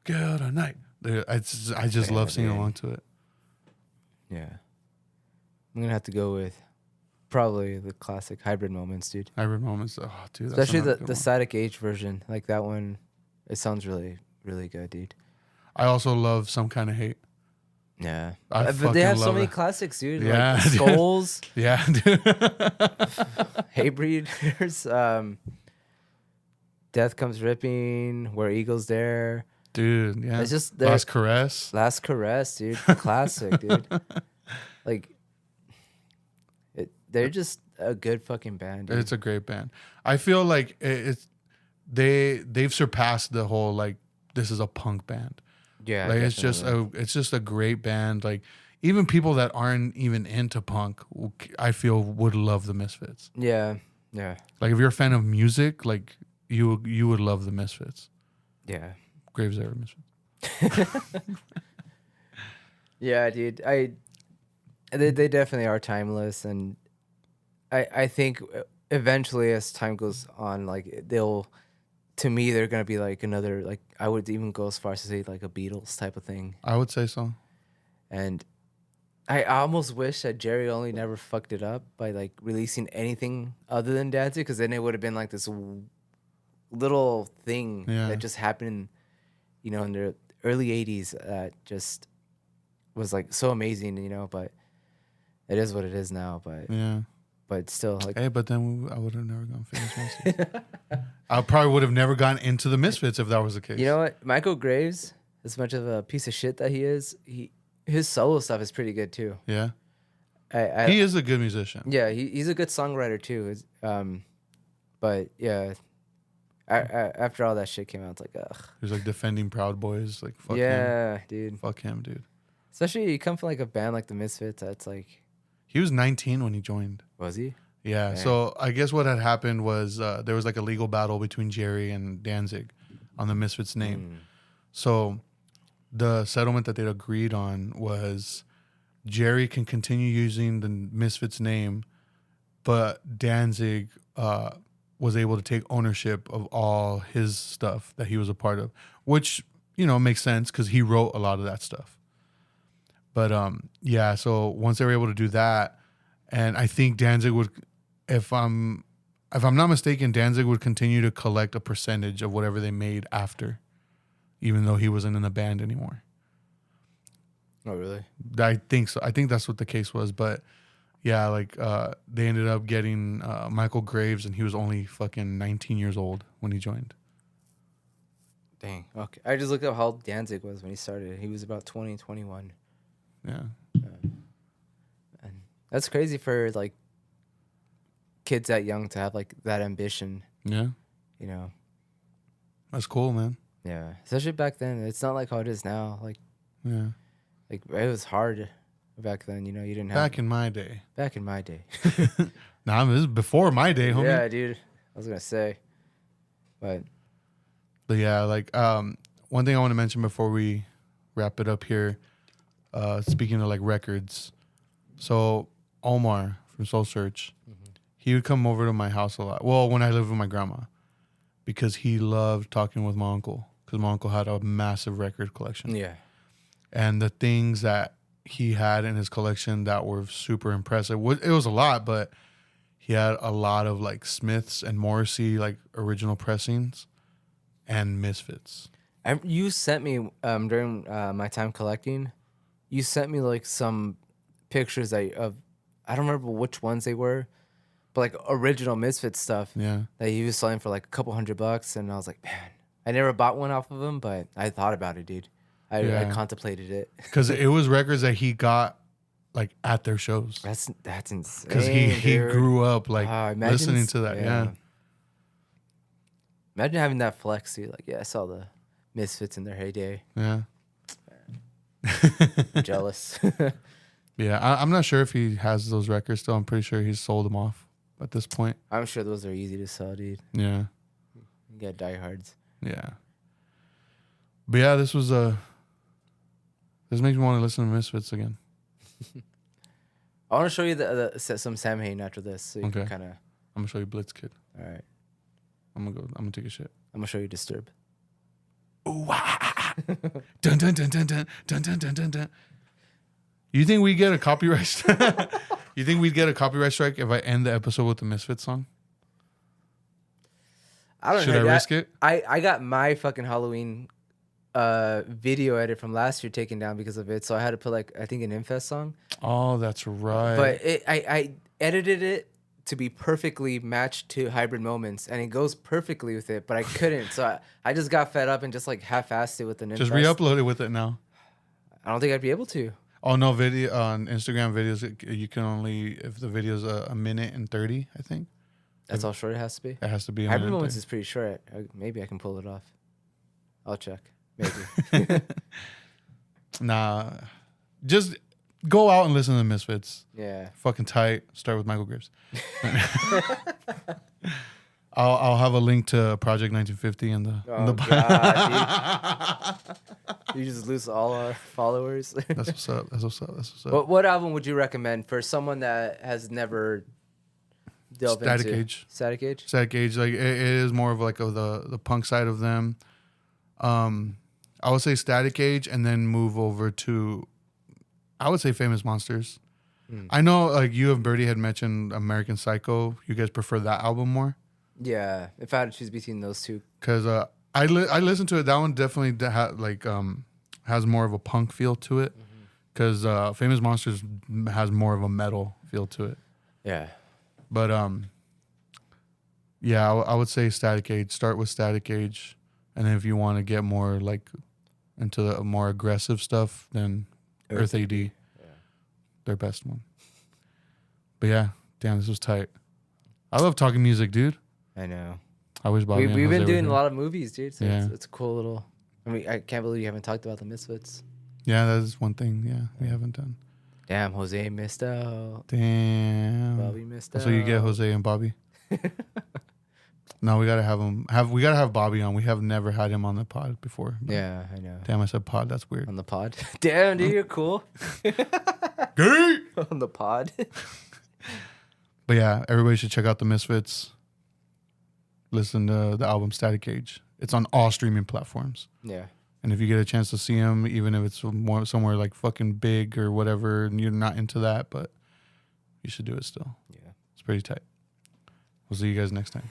Kill tonight. Dude, I just love singing along to it. Yeah. I'm gonna have to go with probably the classic Hybrid Moments, dude. Hybrid Moments. Oh, dude. Especially the Static Age version. Like that one, it sounds really, really good, dude. I also love Some Kind of Hate. Yeah. But they have so many classics, dude. Yeah. Like Skulls. Yeah, dude. Hatebreeders. Death Comes Ripping. Where Eagles Dare. Dude, yeah. It's just Last Caress. Last Caress, dude. Classic, dude. Like, they're just a good fucking band, dude. It's a great band. I feel like they've surpassed the whole like this is a punk band. Yeah, like definitely. it's just a great band. Like even people that aren't even into punk, I feel would love the Misfits. Yeah. Like if you're a fan of music, like you would love the Misfits. Yeah. Graves Era Misfits. Yeah, dude. They definitely are timeless, and I think eventually as time goes on, like to me they're gonna be like another, like I would even go as far as to say like a Beatles type of thing. I would say so. And I almost wish that Jerry only never fucked it up by like releasing anything other than Danzig, because then it would have been like this little thing that just happened, in their early 80s that just was like so amazing, but it is what it is now. But still, like, Hey, but then I would have never gone Famous Monsters. I probably would have never gotten into the Misfits if that was the case. you know what? Michael Graves, as much of a piece of shit that he is, his solo stuff is pretty good too. Yeah. I He is a good musician. Yeah, he's a good songwriter too. But yeah, after all that shit came out, it's like, ugh. He was like defending Proud Boys. Like, fuck him. Yeah, dude. Fuck him, dude. Especially you come from like a band like the Misfits. That's like, He was 19 when he joined. was he? Yeah. Dang. So I guess what had happened was there was like a legal battle between Jerry and Danzig on the Misfits name. So the settlement that they'd agreed on was Jerry can continue using the Misfits name, but Danzig was able to take ownership of all his stuff that he was a part of, which, makes sense because he wrote a lot of that stuff. But yeah, so once they were able to do that, and I think Danzig would, if I'm not mistaken, Danzig would continue to collect a percentage of whatever they made after, even though he wasn't in the band anymore. Oh, really? I think so. I think that's what the case was. But yeah, like they ended up getting Michael Graves, and he was only fucking 19 years old when he joined. Dang. Okay. I just looked up how old Danzig was when he started. He was about 20, 21. Yeah. And that's crazy for like kids that young to have like that ambition. Yeah. That's cool, man. Yeah. Especially back then. It's not like how it is now. Like, Yeah. Like, it was hard back then, you didn't have... Back in my day. Back in my day. Nah, this is before my day, homie. Yeah, dude. I was going to say. But yeah, like, one thing I want to mention before we wrap it up here, speaking of, like, records. So, Omar from Soul Search, he would come over to my house a lot. Well, when I lived with my grandma. Because he loved talking with my uncle. Because my uncle had a massive record collection. yeah. And the things that he had in his collection that were super impressive. It was a lot, but he had a lot of like Smiths and Morrissey, like original pressings, and Misfits. You sent me, during my time collecting, you sent me like some pictures I don't remember which ones they were, but like original Misfits stuff. Yeah. That he was selling for like a couple $100. And I was like, man, I never bought one off of him, but I thought about it, dude. I contemplated it because it was records that he got like at their shows. That's insane. Because he grew up like listening to that. Yeah. Imagine having that flex, dude. Like, yeah, I saw the Misfits in their heyday. Yeah. Jealous. Yeah, I'm not sure if he has those records still. I'm pretty sure he's sold them off at this point. I'm sure those are easy to sell, dude. Yeah. You got diehards. Yeah. But yeah, this makes me want to listen to Misfits again. I want to show you some Samhain after this, so you can kind of. I'm gonna show you Blitz Kid. All right. I'm gonna take a shit. I'm gonna show you Disturb. Ooh, dun dun dun dun dun dun dun dun dun dun. You think we get a copyright? You think we'd get a copyright strike if I end the episode with the Misfits song? I don't know. Should I risk it? I got my fucking Halloween video edit from last year taken down because of it, so I had to put like I think an Infest song. Oh, that's right. But I edited it to be perfectly matched to Hybrid Moments, and it goes perfectly with it, but I couldn't, so I just got fed up and just like half-assed it with an Infest. Just re-upload it with it now. I don't think I'd be able to. Oh no, video on Instagram videos you can only if the video's a minute and 30, I think. That's all short it has to be. It has to be a Hybrid minute Moments and is pretty short. Maybe I can pull it off. I'll check. Maybe. Nah, just go out and listen to the Misfits. Yeah. Fucking tight. Start with Michael Graves. I'll have a link to Project 1950 in the God, dude. You just lose all our followers. That's what's up. That's what's up. That's what's up. What album would you recommend for someone that has never delved Static into Age. Static Age? Static Age, like it is more of like the punk side of them. I would say Static Age, and then move over to, I would say Famous Monsters. I know like you and Birdie had mentioned American Psycho. You guys prefer that album more? Yeah, if I had to choose between those two. Because I listened to it. That one definitely had like has more of a punk feel to it, because Famous Monsters has more of a metal feel to it. Yeah. But yeah, I would say Static Age. Start with Static Age, and then if you want to get more like into the more aggressive stuff, then Earth AD, their best one. But yeah, damn, this was tight. I love talking music, dude. I know. I wish Bobby. We've been doing a a lot of movies, dude. So Yeah. it's a cool little. I mean, I can't believe you haven't talked about the Misfits. Yeah, that is one thing. Yeah, we haven't done. Damn, Jose missed out. Damn. Bobby missed out. So you get Jose and Bobby. No, we gotta have him. We gotta have Bobby on. We have never had him on the pod before. Yeah, I know. Damn, I said pod. That's weird. On the pod. Damn, dude, you're cool. Gay! On the pod. But yeah, everybody should check out the Misfits. Listen to the album Static Age. It's on all streaming platforms. Yeah. And if you get a chance to see them, even if it's somewhere like fucking big or whatever, and you're not into that, but you should do it still. Yeah. It's pretty tight. We'll see you guys next time.